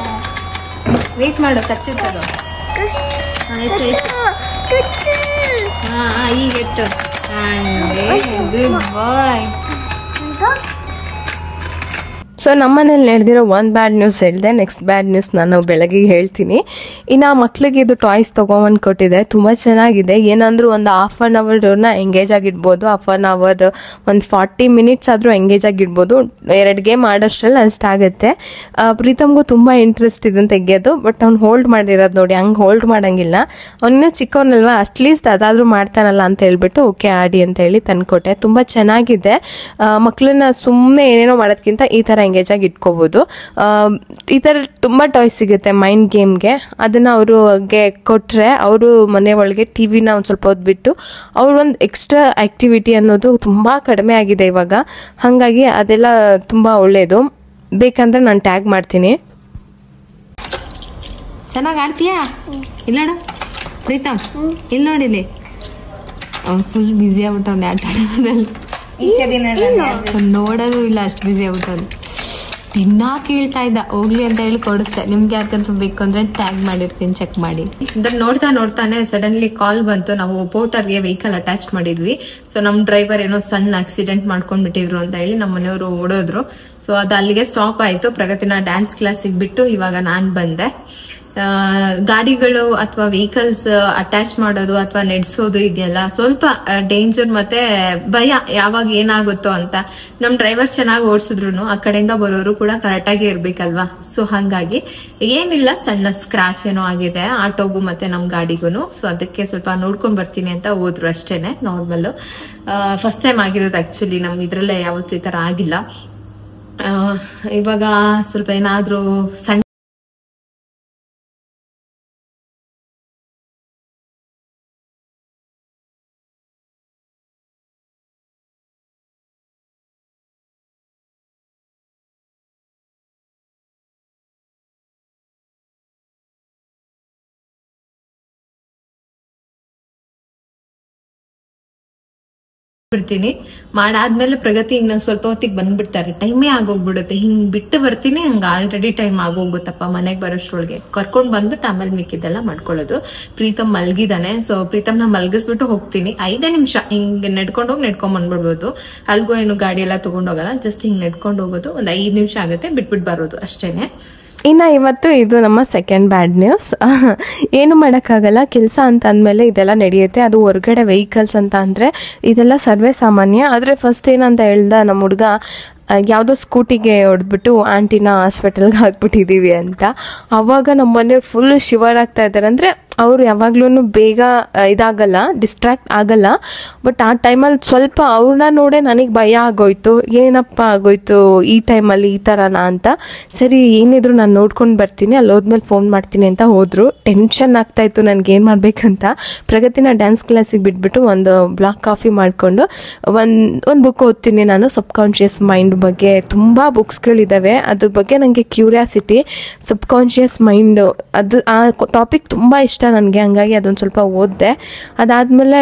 ವೇಟ್ ಮಾಡು, ಕಚ್ಚಿರ್ತದು. ಈಗ ಎತ್ತು. ಗುಡ್ ಬಾಯ್. ಸೊ ನಮ್ಮನೇಲಿ ನಡೆದಿರೋ ಒಂದು ಬ್ಯಾಡ್ ನ್ಯೂಸ್ ಹೇಳಿದೆ. ನೆಕ್ಸ್ಟ್ ಬ್ಯಾಡ್ ನ್ಯೂಸ್ ನಾನು ಬೆಳಗ್ಗೆ ಹೇಳ್ತೀನಿ. ಇನ್ನು ಮಕ್ಳಿಗೆ ಇದು ಟಾಯ್ಸ್ ತೊಗೊಂಬಂದು ಕೊಟ್ಟಿದೆ, ತುಂಬ ಚೆನ್ನಾಗಿದೆ. ಏನಂದ್ರೂ ಒಂದು ½ ಎಂಗೇಜ್ ಆಗಿಡ್ಬೋದು, ½ ಒಂದು 40 ಮಿನಿಟ್ಸ್ ಆದರೂ ಎಂಗೇಜ್ ಆಗಿಡ್ಬೋದು. 2 ಗೇಮ್ ಆಡೋಷ್ಟ್ರಲ್ಲಿ ಅಷ್ಟಾಗುತ್ತೆ. ಪ್ರೀತಮ್ಗೂ ತುಂಬ ಇಂಟ್ರೆಸ್ಟ್ ಇದನ್ನು ತೆಗೆಯೋದು, ಬಟ್ ಅವ್ನು ಹೋಲ್ಡ್ ಮಾಡಿರೋದು ನೋಡಿ, ಹಂಗೆ ಹೋಲ್ಡ್ ಮಾಡೋಂಗಿಲ್ಲ. ಅವನಿನ್ನೂ ಚಿಕ್ಕವನಲ್ವ, ಅಟ್ಲೀಸ್ಟ್ ಅದಾದರೂ ಮಾಡ್ತಾನಲ್ಲ ಅಂತ ಹೇಳ್ಬಿಟ್ಟು ಓಕೆ ಆಡಿ ಅಂತ ಹೇಳಿ ತಂದುಕೊಟ್ಟೆ. ತುಂಬ ಚೆನ್ನಾಗಿದೆ. ಮಕ್ಕಳನ್ನ ಸುಮ್ಮನೆ ಏನೇನೋ ಮಾಡೋದಕ್ಕಿಂತ ಈ ಥರ ಎಂಗೇಜ್ ಆಗಿ ಇಟ್ಕೋಬೋದು. ಈ ಥರ ತುಂಬ ಟಾಯ್ಸ್ ಸಿಗುತ್ತೆ ಮೈಂಡ್ ಗೇಮ್ಗೆ. ಅದನ್ನು ಅವ್ರಿಗೆ ಕೊಟ್ಟರೆ ಅವರು ಮನೆ ಒಳಗೆ ಟಿವಿನ ಒಂದು ಸ್ವಲ್ಪ ಹೊತ್ತು ಬಿಟ್ಟು ಅವ್ರೊಂದು ಎಕ್ಸ್ಟ್ರಾ ಆ್ಯಕ್ಟಿವಿಟಿ ಅನ್ನೋದು ತುಂಬ ಕಡಿಮೆ ಆಗಿದೆ ಇವಾಗ. ಹಾಗಾಗಿ ಅದೆಲ್ಲ ತುಂಬ ಒಳ್ಳೆಯದು. ಬೇಕಂದ್ರೆ ನಾನು ಟ್ಯಾಗ್ ಮಾಡ್ತೀನಿ. ಚೆನ್ನಾಗಿ ಆಡ್ತೀಯಾ? ಇಲ್ಲ ನೋಡು ಪ್ರೀತಮ್, ಇಲ್ಲಿ ನೋಡಿಲಿ ಫುಲ್ ಬ್ಯುಸಿ ಆಗ್ಬಿಟ್ಟವ್ನೆ ಆಟ ಆಡೋದ್ರಲ್ಲಿ. ನೋಡೋದು ಇಲ್ಲ, ಅಷ್ಟು ಬ್ಯುಸಿ ಆಗ್ಬಿಟ್ಟವ್ನು. ದಿನ ಕೇಳ್ತಾ ಇದ್ದ ಹೋಗ್ಲಿ ಅಂತ ಹೇಳಿ ಕೊಡಿಸ್ತೆ. ನಿಮ್ಗೆ ಯಾಕಂದ್ರೆ ಬೇಕು ಅಂದ್ರೆ ಟ್ಯಾಗ್ ಮಾಡಿರ್ತೀನಿ, ಚೆಕ್ ಮಾಡಿ. ಇದನ್ನ ನೋಡ್ತಾನೆ ಸಡನ್ಲಿ ಕಾಲ್ ಬಂತು. ನಾವು ಪೋರ್ಟರ್ಗೆ ವೆಹಿಕಲ್ ಅಟ್ಯಾಚ್ ಮಾಡಿದ್ವಿ. ಸೊ ನಮ್ ಡ್ರೈವರ್ ಏನೋ ಸಣ್ಣ ಆಕ್ಸಿಡೆಂಟ್ ಮಾಡ್ಕೊಂಡ್ಬಿಟ್ಟಿದ್ರು ಅಂತ ಹೇಳಿ ನಮ್ಮ ಮನೆಯವರು ಓಡೋದ್ರು. ಸೊ ಅದು ಅಲ್ಲಿಗೆ ಸ್ಟಾಪ್ ಆಯ್ತು. ಪ್ರಗತಿನ ಡ್ಯಾನ್ಸ್ ಕ್ಲಾಸಿಗೆ ಬಿಟ್ಟು ಇವಾಗ ನಾನ್ ಬಂದೆ. ಗಾಡಿಗಳು ಅಥವಾ ವೆಹಿಕಲ್ಸ್ ಅಟ್ಯಾಚ್ ಮಾಡೋದು ಅಥವಾ ನಡೆಸೋದು ಇದೆಯಲ್ಲ ಸ್ವಲ್ಪ ಡೇಂಜರ್ ಮತ್ತೆ ಭಯ, ಯಾವಾಗ ಏನಾಗುತ್ತೋ ಅಂತ. ನಮ್ ಡ್ರೈವರ್ ಚೆನ್ನಾಗಿ ಓಡಿಸಿದ್ರು ಆ ಕಡೆಯಿಂದ ಬರೋರು ಕೂಡ ಕರೆಕ್ಟ್ ಆಗಿ ಇರ್ಬೇಕಲ್ವಾ. ಸೊ ಹಂಗಾಗಿ ಏನಿಲ್ಲ, ಸಣ್ಣ ಸ್ಕ್ರಾಚ್ ಏನೋ ಆಗಿದೆ ಆಟೋಗೂ ಮತ್ತೆ ನಮ್ ಗಾಡಿಗೂ. ಸೊ ಅದಕ್ಕೆ ಸ್ವಲ್ಪ ನೋಡ್ಕೊಂಡ್ ಬರ್ತೀನಿ ಅಂತ ಹೋದ್ರು ಅಷ್ಟೇನೆ. ನಾರ್ಮಲ್ ಫಸ್ಟ್ ಟೈಮ್ ಆಗಿರೋದು ಆಕ್ಚುಲಿ, ನಮ್ ಇದ್ರಲ್ಲೇ ಯಾವತ್ತೂ ಈ ತರ ಆಗಿಲ್ಲ. ಇವಾಗ ಸ್ವಲ್ಪ ಏನಾದ್ರೂ ಸಣ್ಣ ಬಿಡ್ತೀನಿ. ಮಾಡಾದ್ಮೇಲೆ ಪ್ರಗತಿ ಈಗ ನಾನು ಸ್ವಲ್ಪ ಹೊತ್ತಿಗೆ ಬಂದ್ಬಿಡ್ತಾರೆ, ಟೈಮೇ ಆಗೋಗ್ಬಿಡುತ್ತೆ. ಹಿಂಗ್ ಬಿಟ್ಟು ಬರ್ತೀನಿ, ಹಂಗ ಆಲ್ರೆಡಿ ಟೈಮ್ ಆಗೋಗುತ್ತಪ್ಪ ಮನೆಗೆ ಬರೋಷ್ಟ್ರೊಳಗೆ. ಕರ್ಕೊಂಡ್ ಬಂದ್ಬಿಟ್ಟು ಆಮೇಲೆ ಮಿಕ್ಕಿದ್ದೆಲ್ಲ ಮಾಡ್ಕೊಳ್ಳೋದು. ಪ್ರೀತಮ್ ಮಲ್ಗಿದಾನೆ. ಸೊ ಪ್ರೀತಮ್ನ ಮಲ್ಗಿಸ್ಬಿಟ್ಟು ಹೋಗ್ತೀನಿ. 5 ನಿಮಿಷ ಹಿಂಗ್ ನಡ್ಕೊಂಡ್ ಬಂದ್ಬಿಡ್ಬೋದು. ಅಲ್ಗೂ ಏನು ಗಾಡಿ ಎಲ್ಲ ತಗೊಂಡೋಗಲ್ಲ, ಜಸ್ಟ್ ಹಿಂಗ್ ನಡ್ಕೊಂಡು ಹೋಗೋದು. ಒಂದ್ 5 ನಿಮಿಷ ಆಗುತ್ತೆ, ಬಿಟ್ಬಿಟ್ಟು ಬರೋದು ಅಷ್ಟೇನೆ. ಇನ್ನು ಇವತ್ತು ಇದು ನಮ್ಮ ಸೆಕೆಂಡ್ ಬ್ಯಾಡ್ ನ್ಯೂಸ್. ಏನು ಮಾಡೋಕ್ಕಾಗಲ್ಲ, ಕೆಲಸ ಅಂತ ಅಂದಮೇಲೆ ಇದೆಲ್ಲ ನಡೆಯುತ್ತೆ. ಅದು ಹೊರಗಡೆ ವೆಹಿಕಲ್ಸ್ ಅಂತ ಅಂದರೆ ಇದೆಲ್ಲ ಸರ್ವೇ ಸಾಮಾನ್ಯ. ಆದರೆ ಫಸ್ಟ್ ಏನಂತ ಹೇಳ್ದ ನಮ್ಮ ಹುಡುಗ, ಯಾವುದೋ ಸ್ಕೂಟಿಗೆ ಹೊಡೆದ್ಬಿಟ್ಟು ಆಂಟಿನ ಹಾಸ್ಪಿಟಲ್ಗೆ ಹಾಕ್ಬಿಟ್ಟಿದ್ದೀವಿ ಅಂತ. ಆವಾಗ ನಮ್ಮ ಮನೆಯವ್ರು ಫುಲ್ ಶಿವರ್ ಆಗ್ತಾ ಇದ್ದಾರೆ. ಅಂದರೆ ಅವರು ಯಾವಾಗ್ಲೂ ಬೇಗ ಇದಾಗಲ್ಲ, ಡಿಸ್ಟ್ರಾಕ್ಟ್ ಆಗಲ್ಲ. ಬಟ್ ಆ ಟೈಮಲ್ಲಿ ಸ್ವಲ್ಪ ಅವ್ರನ್ನ ನೋಡೇ ನನಗೆ ಭಯ ಆಗೋಯ್ತು. ಏನಪ್ಪ ಆಗೋಯ್ತು ಈ ಟೈಮಲ್ಲಿ ಈ ಥರನಾ ಅಂತ. ಸರಿ ಏನಿದ್ರು ನಾನು ನೋಡ್ಕೊಂಡು ಬರ್ತೀನಿ, ಅಲ್ಲಿ ಹೋದ್ಮೇಲೆ ಫೋನ್ ಮಾಡ್ತೀನಿ ಅಂತ ಹೋದರು. ಟೆನ್ಷನ್ ಆಗ್ತಾಯಿತ್ತು ನನಗೆ ಏನು ಮಾಡಬೇಕಂತ. ಪ್ರಗತಿನ ಡ್ಯಾನ್ಸ್ ಕ್ಲಾಸಿಗೆ ಬಿಟ್ಬಿಟ್ಟು ಒಂದು ಬ್ಲಾಕ್ ಕಾಫಿ ಮಾಡಿಕೊಂಡು ಒಂದು ಬುಕ್ ಓದ್ತೀನಿ ನಾನು. ಸಬ್ಕಾನ್ಷಿಯಸ್ ಮೈಂಡ್ ಬಗ್ಗೆ ತುಂಬ ಬುಕ್ಸ್ಗಳಿದ್ದಾವೆ. ಅದ್ರ ಬಗ್ಗೆ ನನಗೆ ಕ್ಯೂರಿಯಾಸಿಟಿ. ಸಬ್ಕಾನ್ಷಿಯಸ್ ಮೈಂಡು ಅದು ಆ ಟಾಪಿಕ್ ತುಂಬ ಇಷ್ಟ ನನಗೆ. ಹಂಗಾಗಿ ಅದೊಂದು ಸ್ವಲ್ಪ ಓದಿದೆ. ಅದಾದಮೇಲೆ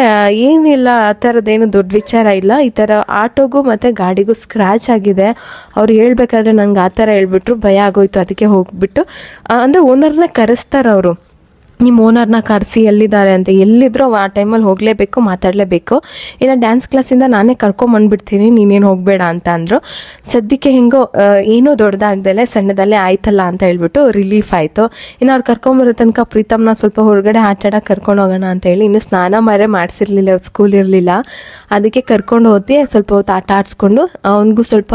ಏನಿಲ್ಲ, ಆ ಥರದ್ದೇನು ದೊಡ್ಡ ವಿಚಾರ ಇಲ್ಲ. ಈ ಥರ ಆಟೋಗೂ ಮತ್ತು ಗಾಡಿಗೂ ಸ್ಕ್ರ್ಯಾಚ್ ಆಗಿದೆ. ಅವ್ರು ಹೇಳ್ಬೇಕಾದ್ರೆ ನನಗೆ ಆ ಥರ ಹೇಳ್ಬಿಟ್ರು, ಭಯ ಆಗೋಯ್ತು. ಅದಕ್ಕೆ ಹೋಗ್ಬಿಟ್ಟು ಅಂದರೆ ಓನರ್ನ ಕರೆಸ್ತಾರೆ ಅವರು. ನಿಮ್ಮ ಓನರ್ನ ಕರೆಸಿ ಎಲ್ಲಿದ್ದಾರೆ ಅಂತ. ಎಲ್ಲಿದ್ರೂ ಆ ಟೈಮಲ್ಲಿ ಹೋಗಲೇಬೇಕು, ಮಾತಾಡಲೇಬೇಕು. ಇನ್ನು ಡ್ಯಾನ್ಸ್ ಕ್ಲಾಸಿಂದ ನಾನೇ ಕರ್ಕೊಂಬಂದ್ಬಿಡ್ತೀನಿ, ನೀನೇನು ಹೋಗಬೇಡ ಅಂತ ಅಂದರು. ಸದ್ಯಕ್ಕೆ ಹೆಂಗೋ ಏನೂ ದೊಡ್ಡದಾಗ್ದಲೆ ಸಣ್ಣದಲ್ಲೇ ಆಯ್ತಲ್ಲ ಅಂತ ಹೇಳ್ಬಿಟ್ಟು ರಿಲೀಫ್ ಆಯಿತು. ಇನ್ನು ಅವ್ರು ಕರ್ಕೊಂಬರೋ ತನಕ ಪ್ರೀತಮ್ನ ಸ್ವಲ್ಪ ಹೊರಗಡೆ ಆಟಾಡೋಕೆ ಕರ್ಕೊಂಡು ಹೋಗೋಣ ಅಂತ ಹೇಳಿ, ಇನ್ನು ಸ್ನಾನ ಮಾಡಿಸಿರ್ಲಿಲ್ಲ, ಸ್ಕೂಲ್ ಇರಲಿಲ್ಲ. ಅದಕ್ಕೆ ಕರ್ಕೊಂಡು ಹೋಗಿ ಸ್ವಲ್ಪ ಹೊತ್ತು ಆಟ ಆಡಿಸ್ಕೊಂಡು ಅವನಿಗೂ ಸ್ವಲ್ಪ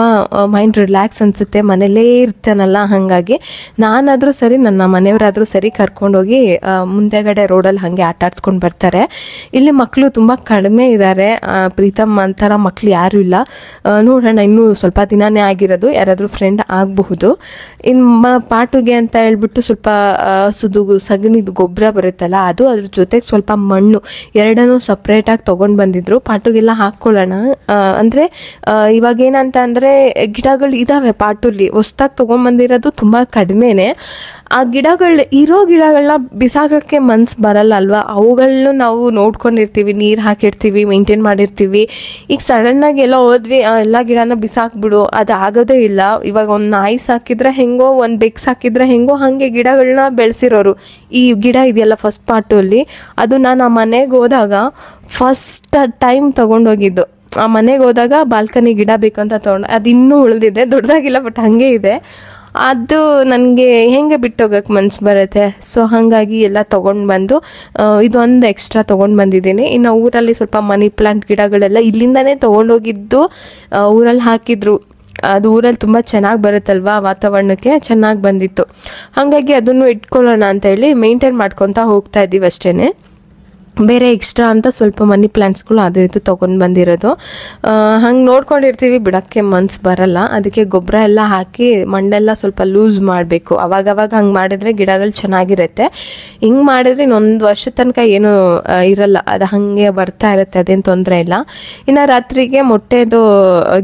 ಮೈಂಡ್ ರಿಲ್ಯಾಕ್ಸ್ ಅನಿಸುತ್ತೆ, ಮನೇಲೇ ಇರ್ತಾನಲ್ಲ. ಹಾಗಾಗಿ ನಾನಾದರೂ ಸರಿ, ನನ್ನ ಮನೆಯವರಾದರೂ ಸರಿ ಕರ್ಕೊಂಡೋಗಿ ಮುಂದೆಗಡೆ ರೋಡಲ್ಲಿ ಹಾಗೆ ಆಟ ಆಡ್ಸ್ಕೊಂಡು ಬರ್ತಾರೆ. ಇಲ್ಲಿ ಮಕ್ಕಳು ತುಂಬ ಕಡಿಮೆ ಇದ್ದಾರೆ. ಪ್ರೀತಮ್ ಅಂತರ ಮಕ್ಕಳು ಯಾರೂ ಇಲ್ಲ. ನೋಡೋಣ, ಇನ್ನೂ ಸ್ವಲ್ಪ ದಿನನೇ ಆಗಿರೋದು, ಯಾರಾದರೂ ಫ್ರೆಂಡ್ ಆಗಬಹುದು. ಇನ್ನು ಪಾಟುಗೆ ಅಂತ ಹೇಳ್ಬಿಟ್ಟು ಸ್ವಲ್ಪ ಸಗಣಿದು ಗೊಬ್ಬರ ಬರುತ್ತಲ್ಲ ಅದು, ಅದ್ರ ಜೊತೆಗೆ ಸ್ವಲ್ಪ ಮಣ್ಣು ಎರಡನ್ನೂ ಸಪ್ರೇಟಾಗಿ ತೊಗೊಂಡು ಬಂದಿದ್ರು. ಪಾಟುಗೆಲ್ಲ ಹಾಕ್ಕೊಳ್ಳೋಣ ಅಂದರೆ ಇವಾಗ ಏನಂತ ಅಂದರೆ ಗಿಡಗಳು ಇದ್ದಾವೆ ಪಾಟುಲಿ, ಹೊಸ್ದಾಗಿ ತೊಗೊಂಡ್ಬಂದಿರೋದು ತುಂಬ ಕಡಿಮೆನೇ. ಆ ಇರೋ ಗಿಡಗಳನ್ನ ಬಿಸಾಕೋಕ್ಕೆ ಮನ್ಸು ಬರಲ್ಲ ಅಲ್ವಾ. ಅವುಗಳನ್ನೂ ನಾವು ನೋಡ್ಕೊಂಡಿರ್ತೀವಿ, ನೀರು ಹಾಕಿರ್ತೀವಿ, ಮೇಂಟೈನ್ ಮಾಡಿರ್ತೀವಿ. ಈಗ ಸಡನ್ನಾಗಿ ಎಲ್ಲ ಹೋದ್ವಿ, ಎಲ್ಲ ಗಿಡನ ಬಿಸಾಕ್ಬಿಡು, ಅದು ಆಗೋದೇ ಇಲ್ಲ. ಇವಾಗ ಒಂದು ನಾಯಿ ಸಾಕಿದ್ರೆ ಹೆಂಗೋ, ಒಂದು ಬೆಕ್ಕು ಸಾಕಿದ್ರೆ ಹೆಂಗೋ, ಹಾಗೆ ಗಿಡಗಳನ್ನ ಬೆಳೆಸಿರೋರು. ಈ ಗಿಡ ಇದೆಯಲ್ಲ ಫಸ್ಟ್ ಪಾರ್ಟಲ್ಲಿ, ಅದು ನಾನು ಆ ಮನೆಗೆ ಹೋದಾಗ ಫಸ್ಟ್ ಟೈಮ್ ತೊಗೊಂಡೋಗಿದ್ದು. ಆ ಮನೆಗೆ ಹೋದಾಗ ಬಾಲ್ಕನಿ ಗಿಡ ಬೇಕಂತ ತೊಗೊಂಡು, ಅದು ಇನ್ನೂ ಉಳಿದಿದೆ, ದೊಡ್ಡದಾಗಿಲ್ಲ ಬಟ್ ಹಾಗೆ ಇದೆ. ಅದು ನನಗೆ ಹೆಂಗೆ ಬಿಟ್ಟೋಗಕ್ಕೆ ಮನ್ಸು ಬರುತ್ತೆ. ಸೊ ಹಾಗಾಗಿ ಎಲ್ಲ ತೊಗೊಂಡು ಬಂದು ಇದೊಂದು ಎಕ್ಸ್ಟ್ರಾ ತೊಗೊಂಡು ಬಂದಿದ್ದೀನಿ. ಇನ್ನು ಊರಲ್ಲಿ ಸ್ವಲ್ಪ ಮನಿ ಪ್ಲಾಂಟ್ ಗಿಡಗಳೆಲ್ಲ ಇಲ್ಲಿಂದನೇ ತೊಗೊಂಡೋಗಿದ್ದು ಊರಲ್ಲಿ ಹಾಕಿದ್ರು. ಅದು ಊರಲ್ಲಿ ತುಂಬ ಚೆನ್ನಾಗಿ ಬರುತ್ತಲ್ವ, ವಾತಾವರಣಕ್ಕೆ ಚೆನ್ನಾಗಿ ಬಂದಿತ್ತು. ಹಾಗಾಗಿ ಅದನ್ನು ಇಟ್ಕೊಳ್ಳೋಣ ಅಂತ ಹೇಳಿ ಮೇಂಟೈನ್ ಮಾಡ್ಕೊತಾ ಹೋಗ್ತಾ ಇದ್ದೀವಿ ಅಷ್ಟೇ. ಬೇರೆ ಎಕ್ಸ್ಟ್ರಾ ಅಂತ ಸ್ವಲ್ಪ ಮನಿ ಪ್ಲಾಂಟ್ಸ್ಗಳು ಅದು ಇದು ತೊಗೊಂಡು ಬಂದಿರೋದು. ಹಂಗೆ ನೋಡ್ಕೊಂಡಿರ್ತೀವಿ, ಬಿಡೋಕ್ಕೆ ಮನ್ಸು ಬರಲ್ಲ. ಅದಕ್ಕೆ ಗೊಬ್ಬರ ಎಲ್ಲ ಹಾಕಿ ಮಣ್ಣೆಲ್ಲ ಸ್ವಲ್ಪ ಲೂಸ್ ಮಾಡಬೇಕು. ಅವಾಗವಾಗ ಹಂಗೆ ಮಾಡಿದ್ರೆ ಗಿಡಗಳು ಚೆನ್ನಾಗಿರುತ್ತೆ. ಹಿಂಗೆ ಮಾಡಿದ್ರೆ ಇನ್ನೊಂದು ವರ್ಷದ ತನಕ ಏನೂ ಇರಲ್ಲ, ಅದು ಹಾಗೆ ಬರ್ತಾ ಇರುತ್ತೆ, ಅದೇನು ತೊಂದರೆ ಇಲ್ಲ. ಇನ್ನು ರಾತ್ರಿಗೆ ಮೊಟ್ಟೆದು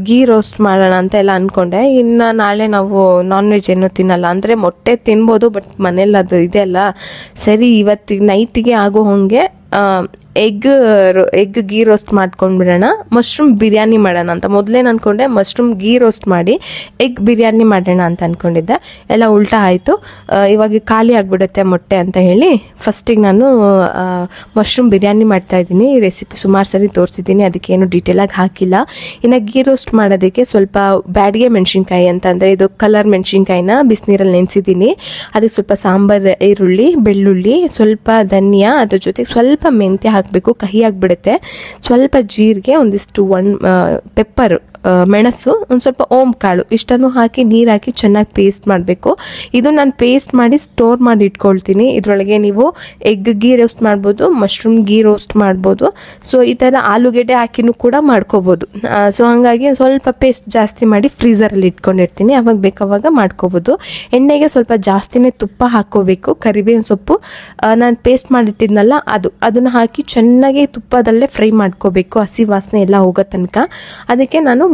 ಗೀ ರೋಸ್ಟ್ ಮಾಡೋಣ ಅಂತ ಎಲ್ಲ ಅಂದ್ಕೊಂಡೆ. ಇನ್ನು ನಾಳೆ ನಾವು ನಾನ್ ವೆಜ್ ಏನೂ ತಿನ್ನಲ್ಲ, ಅಂದರೆ ಮೊಟ್ಟೆ ತಿನ್ಬೋದು ಬಟ್ ಮನೇಲಿ ಅದು ಇದೆಯಲ್ಲ. ಸರಿ ಇವತ್ತಿಗೆ ನೈಟಿಗೆ ಆಗೋ ಹಾಗೆ ಎಗ್ ಗೀ ರೋಸ್ಟ್ ಮಾಡ್ಕೊಂಡ್ಬಿಡೋಣ, ಮಶ್ರೂಮ್ ಬಿರಿಯಾನಿ ಮಾಡೋಣ ಅಂತ. ಮೊದಲೇನು ಅಂದ್ಕೊಂಡೆ ಮಶ್ರೂಮ್ ಗೀ ರೋಸ್ಟ್ ಮಾಡಿ ಎಗ್ ಬಿರಿಯಾನಿ ಮಾಡೋಣ ಅಂತ ಅಂದ್ಕೊಂಡಿದ್ದೆ. ಎಲ್ಲ ಉಲ್ಟಾ ಆಯಿತು. ಇವಾಗ ಖಾಲಿ ಆಗಿಬಿಡುತ್ತೆ ಮೊಟ್ಟೆ ಅಂತ ಹೇಳಿ ಫಸ್ಟಿಗೆ ನಾನು ಮಶ್ರೂಮ್ ಬಿರಿಯಾನಿ ಮಾಡ್ತಾಯಿದ್ದೀನಿ. ರೆಸಿಪಿ ಸುಮಾರು ಸರಿ ತೋರಿಸಿದ್ದೀನಿ, ಅದಕ್ಕೇನು ಡೀಟೇಲಾಗಿ ಹಾಕಿಲ್ಲ. ಇನ್ನು ಗೀ ರೋಸ್ಟ್ ಮಾಡೋದಕ್ಕೆ ಸ್ವಲ್ಪ ಬ್ಯಾಡಿಗೆ ಮೆಣಸಿನ್ಕಾಯಿ ಅಂತಂದರೆ ಇದು ಕಲರ್ ಮೆಣಸಿನ್ಕಾಯಿನ ಬಿಸಿನೀರಲ್ಲಿ ನೆನೆಸಿದ್ದೀನಿ. ಅದಕ್ಕೆ ಸ್ವಲ್ಪ ಸಾಂಬಾರು ಈರುಳ್ಳಿ, ಬೆಳ್ಳುಳ್ಳಿ, ಸ್ವಲ್ಪ ಧನಿಯಾ, ಅದ್ರ ಜೊತೆಗೆ ಸ್ವಲ್ಪ ಮೆಂತ್ಯ ಹಾಕಬೇಕು, ಕಹಿ ಆಗಿಬಿಡುತ್ತೆ. ಸ್ವಲ್ಪ ಜೀರಿಗೆ, ಒಂದಿಷ್ಟು ಪೆಪ್ಪರ್, ಮೆಣಸು, ಒಂದು ಸ್ವಲ್ಪ ಓಂ ಕಾಳು, ಇಷ್ಟನ್ನು ಹಾಕಿ ನೀರು ಹಾಕಿ ಚೆನ್ನಾಗಿ ಪೇಸ್ಟ್ ಮಾಡಬೇಕು. ಇದು ನಾನು ಪೇಸ್ಟ್ ಮಾಡಿ ಸ್ಟೋರ್ ಮಾಡಿ ಇಟ್ಕೊಳ್ತೀನಿ. ಇದರೊಳಗೆ ನೀವು ಎಗ್ ಗೀ ರೋಸ್ಟ್ ಮಾಡ್ಬೋದು, ಮಶ್ರೂಮ್ ಗೀ ರೋಸ್ಟ್ ಮಾಡ್ಬೋದು. ಸೊ ಈ ಥರ ಆಲೂಗೆಡ್ಡೆ ಹಾಕಿನೂ ಕೂಡ ಮಾಡ್ಕೋಬೋದು. ಸೊ ಹಾಗಾಗಿ ಸ್ವಲ್ಪ ಪೇಸ್ಟ್ ಜಾಸ್ತಿ ಮಾಡಿ ಫ್ರೀಝರಲ್ಲಿ ಇಟ್ಕೊಂಡಿರ್ತೀನಿ, ಅವಾಗ ಬೇಕಾವಾಗ ಮಾಡ್ಕೋಬೋದು. ಎಣ್ಣೆಗೆ ಸ್ವಲ್ಪ ಜಾಸ್ತಿನೇ ತುಪ್ಪ ಹಾಕ್ಕೋಬೇಕು. ಕರಿಬೇವಿನ ಸೊಪ್ಪು ನಾನು ಪೇಸ್ಟ್ ಮಾಡಿಟ್ಟಿದ್ನಲ್ಲ ಅದನ್ನು ಹಾಕಿ ಚೆನ್ನಾಗಿ ತುಪ್ಪದಲ್ಲೇ ಫ್ರೈ ಮಾಡ್ಕೋಬೇಕು, ಹಸಿ ವಾಸನೆ ಎಲ್ಲ ಹೋಗೋ ತನಕ. ಅದಕ್ಕೆ ನಾನು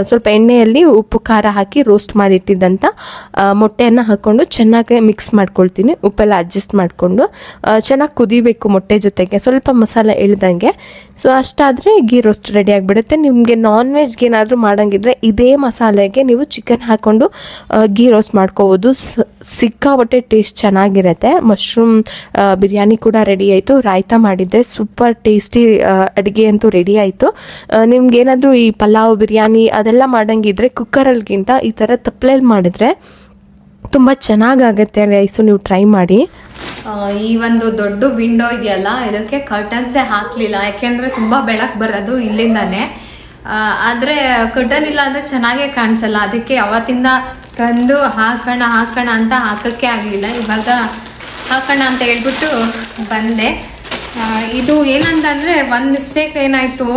ಸ್ವಲ್ಪ ಎಣ್ಣೆಯಲ್ಲಿ ಉಪ್ಪು ಖಾರ ಹಾಕಿ ರೋಸ್ಟ್ ಮಾಡಿಟ್ಟಿದ್ದಂಥ ಮೊಟ್ಟೆಯನ್ನು ಹಾಕ್ಕೊಂಡು ಚೆನ್ನಾಗಿ ಮಿಕ್ಸ್ ಮಾಡ್ಕೊಳ್ತೀನಿ. ಉಪ್ಪೆಲ್ಲ ಅಡ್ಜಸ್ಟ್ ಮಾಡಿಕೊಂಡು ಚೆನ್ನಾಗಿ ಕುದಿಬೇಕು ಮೊಟ್ಟೆ ಜೊತೆಗೆ, ಸ್ವಲ್ಪ ಮಸಾಲೆ ಇಳ್ದಂಗೆ. ಸೊ ಅಷ್ಟಾದರೆ ಗೀ ರೋಸ್ಟ್ ರೆಡಿ ಆಗಿಬಿಡುತ್ತೆ. ನಿಮಗೆ ನಾನ್ ವೆಜ್ಗೆ ಏನಾದರೂ ಮಾಡೋಂಗಿದ್ರೆ ಇದೇ ಮಸಾಲೆಗೆ ನೀವು ಚಿಕನ್ ಹಾಕ್ಕೊಂಡು ಗೀ ರೋಸ್ಟ್ ಮಾಡ್ಕೋಬೋದು. ಸಿಕ್ಕಾಪಟ್ಟೆ ಟೇಸ್ಟ್ ಚೆನ್ನಾಗಿರುತ್ತೆ. ಮಶ್ರೂಮ್ ಬಿರಿಯಾನಿ ಕೂಡ ರೆಡಿ ಆಯಿತು. ರಾಯ್ತಾ ಮಾಡಿದ್ದೆ, ಸೂಪರ್ ಟೇಸ್ಟಿ ಅಡುಗೆ ಅಂತೂ ರೆಡಿ ಆಯಿತು. ನಿಮ್ಗೇನಾದರೂ ಈ ಪಲಾವ್, ಬಿರಿಯಾನಿ ಅದೆಲ್ಲ ಮಾಡೋಂಗಿದ್ರೆ ಕುಕ್ಕರಲ್ಲಿಗಿಂತ ಈ ಥರ ತಪ್ಪಲೆಯಲ್ಲಿ ಮಾಡಿದ್ರೆ ತುಂಬ ಚೆನ್ನಾಗಾಗತ್ತೆ ರೈಸು, ನೀವು ಟ್ರೈ ಮಾಡಿ. ಈ ಒಂದು ದೊಡ್ಡ ವಿಂಡೋ ಇದೆಯಲ್ಲ, ಇದಕ್ಕೆ ಕರ್ಟನ್ಸೇ ಹಾಕಲಿಲ್ಲ, ಯಾಕೆಂದರೆ ತುಂಬ ಬೆಳಕು ಬರೋದು ಇಲ್ಲಿಂದಾನೆ. ಆದರೆ ಕರ್ಟನ್ ಇಲ್ಲ ಅಂದರೆ ಚೆನ್ನಾಗೇ ಕಾಣಿಸಲ್ಲ, ಅದಕ್ಕೆ ಅವತ್ತಿಂದ ತಂದು ಹಾಕೋಣ ಅಂತ ಹಾಕೋಕ್ಕೆ ಆಗಲಿಲ್ಲ. ಇವಾಗ ಹಾಕೋಣ ಅಂತ ಹೇಳ್ಬಿಟ್ಟು ಬಂದೆ. ಇದು ಏನಂತಂದರೆ ಒಂದು ಮಿಸ್ಟೇಕ್ ಏನಾಯಿತು,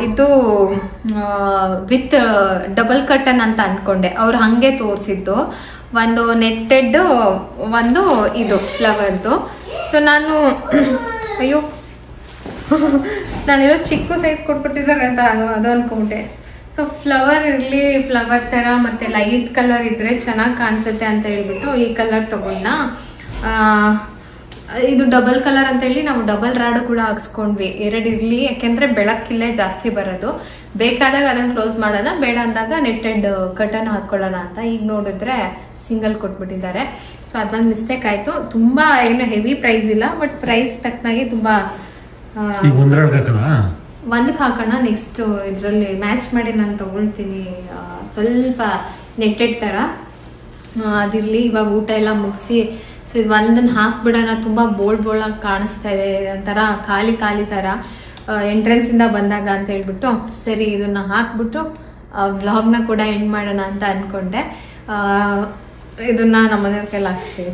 ಇದು ವಿತ್ ಡಬಲ್ ಕರ್ಟನ್ ಅಂತ ಅಂದ್ಕೊಂಡೆ. ಅವ್ರು ಹಾಗೆ ತೋರಿಸಿದ್ದು ಒಂದು ನೆಟ್ಟೆಡ್, ಒಂದು ಇದು ಫ್ಲವರ್ದು. ಸೊ ನಾನು ಅಯ್ಯೋ ನಾನಿರೋ ಚಿಕ್ಕ ಸೈಜ್ ಕೊಟ್ಬಿಟ್ಟಿದ್ದಾರೆ ಅಂತ ಅದು ಅಂದ್ಕೊಂಡೆ. ಸೊ ಫ್ಲವರ್ ಇರಲಿ, ಫ್ಲವರ್ ಥರ ಮತ್ತು ಲೈಟ್ ಕಲರ್ ಇದ್ದರೆ ಚೆನ್ನಾಗಿ ಕಾಣಿಸುತ್ತೆ ಅಂತ ಹೇಳ್ಬಿಟ್ಟು ಈ ಕಲರ್ ತೊಗೊಂಡ. ಇದು ಡಬಲ್ ಕಲರ್ ಅಂತೇಳಿ ನಾವು ಡಬಲ್ ರಾಡು ಕೂಡ ಹಾಕ್ಸ್ಕೊಂಡ್ವಿ, 2 ಇರಲಿ, ಯಾಕೆಂದರೆ ಬೆಳಕಿಲ್ಲೇ ಜಾಸ್ತಿ ಬರೋದು. ಬೇಕಾದಾಗ ಅದನ್ನು ಕ್ಲೋಸ್ ಮಾಡೋಣ, ಬೇಡ ಅಂದಾಗ ನೆಟ್ಟೆಡ್ ಕರ್ಟನ್ ಹಾಕ್ಕೊಳ್ಳೋಣ ಅಂತ. ಈಗ ನೋಡಿದ್ರೆ ಸಿಂಗಲ್ ಕೊಟ್ಬಿಟ್ಟಿದ್ದಾರೆ. ಸೊ ಅದೊಂದು ಮಿಸ್ಟೇಕ್ ಆಯಿತು. ತುಂಬ ಏನು ಹೆವಿ ಪ್ರೈಸ್ ಇಲ್ಲ, ಬಟ್ ಪ್ರೈಸ್ ತಕ್ಕನಾಗಿ ತುಂಬ ಒಂದಕ್ಕೆ ಹಾಕೋಣ. ನೆಕ್ಸ್ಟ್ ಇದರಲ್ಲಿ ಮ್ಯಾಚ್ ಮಾಡಿ ನಾನು ತೊಗೊಳ್ತೀನಿ, ಸ್ವಲ್ಪ ನೆಟ್ಟೆಡ್ ಥರ ಅದಿರಲಿ. ಇವಾಗ ಊಟ ಎಲ್ಲ ಮುಗಿಸಿ ಸೊ ಇದು ಒಂದನ್ನು ಹಾಕ್ಬಿಡೋಣ. ತುಂಬ ಬೋಲ್ಡಾಗಿ ಕಾಣಿಸ್ತಾ ಇದೆ, ಒಂಥರ ಖಾಲಿ ಥರ ಎಂಟ್ರೆನ್ಸಿಂದ ಬಂದಾಗ ಅಂತ ಹೇಳ್ಬಿಟ್ಟು ಸರಿ ಇದನ್ನು ಹಾಕ್ಬಿಟ್ಟು ವ್ಲಾಗ್ನ ಕೂಡ ಎಂಡ್ ಮಾಡೋಣ ಅಂತ ಅಂದ್ಕೊಂಡೆ. ಇದನ್ನ ನಮ್ಮ ಮನೆಯವ್ರ ಕೈಲಿ ಹಾಕ್ಸ್ತೀವಿ,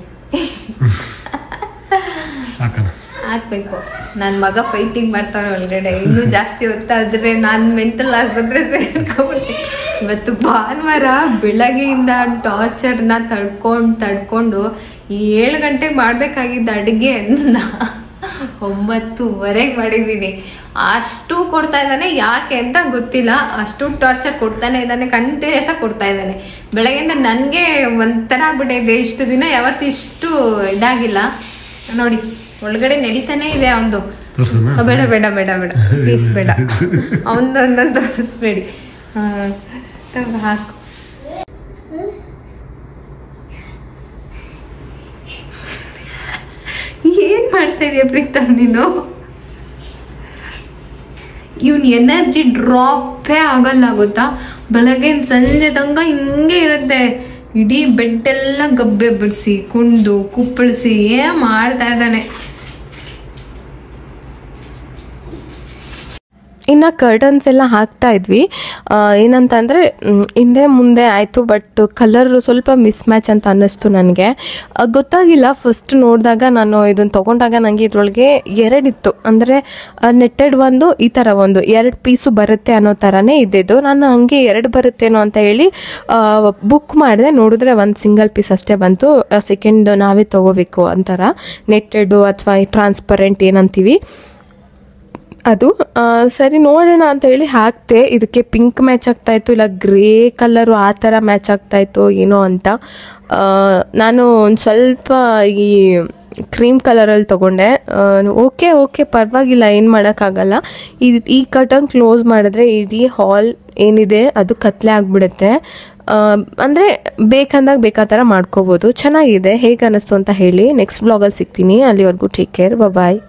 ಹಾಕ್ಬೇಕು. ನನ್ನ ಮಗ ಫೈಟಿಂಗ್ ಮಾಡ್ತಾನೆ ಒಳಗಡೆ, ಇನ್ನೂ ಜಾಸ್ತಿ ಹೊತ್ತಾದ್ರೆ ನಾನು ಮೆಂಟಲ್ ಆಸ್ಪತ್ರೆ ಸೇರ್ಕೊಂಡ್ಬಿಟ್ಟೆ. ಇವತ್ತು ಭಾನುವಾರ ಬೆಳಗ್ಗೆಯಿಂದ ಟಾರ್ಚರ್ನ ತಡ್ಕೊಂಡು 7 ಗಂಟೆಗೆ ಮಾಡಬೇಕಾಗಿದ್ದ ಅಡುಗೆ 9:30 ಮಾಡಿದ್ದೀನಿ. ಅಷ್ಟು ಕೊಡ್ತಾ ಇದ್ದಾನೆ, ಯಾಕೆ ಅಂತ ಗೊತ್ತಿಲ್ಲ. ಅಷ್ಟು ಟಾರ್ಚರ್ ಕೊಡ್ತಾನೆ ಇದ್ದಾನೆ, ಕಂಟಿನ್ಯೂಸ್ ಆಗಿ ಕೊಡ್ತಾ ಇದ್ದಾನೆ. ಬೆಳಗ್ಗೆಯಿಂದ ನನಗೆ ಒಂಥರ ಆಗ್ಬಿಟ್ಟಿದೆ. ಇಷ್ಟು ದಿನ ಯಾವತ್ತು ಇಷ್ಟು ಇದಾಗಿಲ್ಲ ನೋಡಿ. ಒಳಗಡೆ ನಡೀತಾನೆ ಇದೆ ಅವನದು. ಬೇಡ ಬೇಡ ಬೇಡ ಬೇಡ ಪ್ಲೀಸ್ ಬೇಡ, ಅವನದೊಂದೊಂದು ತೋರಿಸ್ಬೇಡಿ. ಹಾಕು. ಏನ್ ಮಾಡ್ತಾ ಇದೀಯ ಪ್ರೀತಮ್ ನೀನು? ಇವನ್ ಎನರ್ಜಿ ಡ್ರಾಪೇ ಆಗಲ್ಲ ಗೊತ್ತಾ. ಬೆಳಗ್ಗೆ ಸಂಜೆ ತನಕ ಹಿಂಗೆ ಇರುತ್ತೆ. ಇಡೀ ಬೆಡ್ ಎಲ್ಲ ಗಬ್ಬೆ ಬಿಡಿಸಿ ಕುಂದು ಕುಪ್ಪಳಿಸಿ ಮಾಡ್ತಾ ಇದ್ದಾನೆ. ಇನ್ನು ಕರ್ಟನ್ಸ್ ಎಲ್ಲ ಹಾಕ್ತಾ ಇದ್ವಿ. ಏನಂತಂದರೆ ಹಿಂದೆ ಮುಂದೆ ಆಯಿತು, ಬಟ್ ಕಲರ್ ಸ್ವಲ್ಪ ಮಿಸ್ ಮ್ಯಾಚ್ ಅಂತ ಅನ್ನಿಸ್ತು ನನಗೆ. ಗೊತ್ತಾಗಿಲ್ಲ ಫಸ್ಟ್ ನೋಡಿದಾಗ. ನಾನು ಇದನ್ನು ತೊಗೊಂಡಾಗ ನನಗೆ ಇದರೊಳಗೆ 2 ಇತ್ತು, ಅಂದರೆ ನೆಟ್ಟೆಡ್ ಒಂದು, ಈ ಥರ ಒಂದು 2 ಪೀಸು ಬರುತ್ತೆ ಅನ್ನೋ ಥರನೇ ಇದ್ದಿದ್ದು. ನಾನು ಹಂಗೆ 2 ಬರುತ್ತೇನೋ ಅಂತ ಹೇಳಿ ಬುಕ್ ಮಾಡಿದೆ. ನೋಡಿದ್ರೆ ಒಂದು ಸಿಂಗಲ್ ಪೀಸ್ ಅಷ್ಟೇ ಬಂತು. ಸೆಕೆಂಡ್ ನಾವೇ ತೊಗೋಬೇಕು ಅಂತಾರ, ನೆಟ್ಟೆಡು ಅಥವಾ ಟ್ರಾನ್ಸ್ಪರೆಂಟ್ ಏನಂತೀವಿ ಅದು. ಸರಿ ನೋಡೋಣ ಅಂತ ಹೇಳಿ ಹಾಕ್ತೆ. ಇದಕ್ಕೆ ಪಿಂಕ್ ಮ್ಯಾಚ್ ಆಗ್ತಾಯಿತ್ತು, ಇಲ್ಲ ಗ್ರೇ ಕಲರು ಆ ಥರ ಮ್ಯಾಚ್ ಆಗ್ತಾಯಿತ್ತು ಏನೋ ಅಂತ. ನಾನು ಒಂದು ಸ್ವಲ್ಪ ಈ ಕ್ರೀಮ್ ಕಲರಲ್ಲಿ ತೊಗೊಂಡೆ. ಓಕೆ ಪರವಾಗಿಲ್ಲ, ಏನು ಮಾಡೋಕ್ಕಾಗಲ್ಲ. ಈ ಕರ್ಟನ್ ಕ್ಲೋಸ್ ಮಾಡಿದ್ರೆ ಇಡೀ ಹಾಲ್ ಏನಿದೆ ಅದು ಕತ್ಲೆ ಆಗಿಬಿಡುತ್ತೆ. ಅಂದರೆ ಬೇಕಂದಾಗ ಬೇಕಾದ ಥರ ಮಾಡ್ಕೋಬೋದು. ಚೆನ್ನಾಗಿದೆ. ಹೇಗೆ ಅನ್ನಿಸ್ತು ಅಂತ ಹೇಳಿ. ನೆಕ್ಸ್ಟ್ ವ್ಲಾಗಲ್ಲಿ ಸಿಗ್ತೀನಿ. ಅಲ್ಲಿವರೆಗೂ ಟೇಕ್ ಕೇರ್, ಬಾಯ್.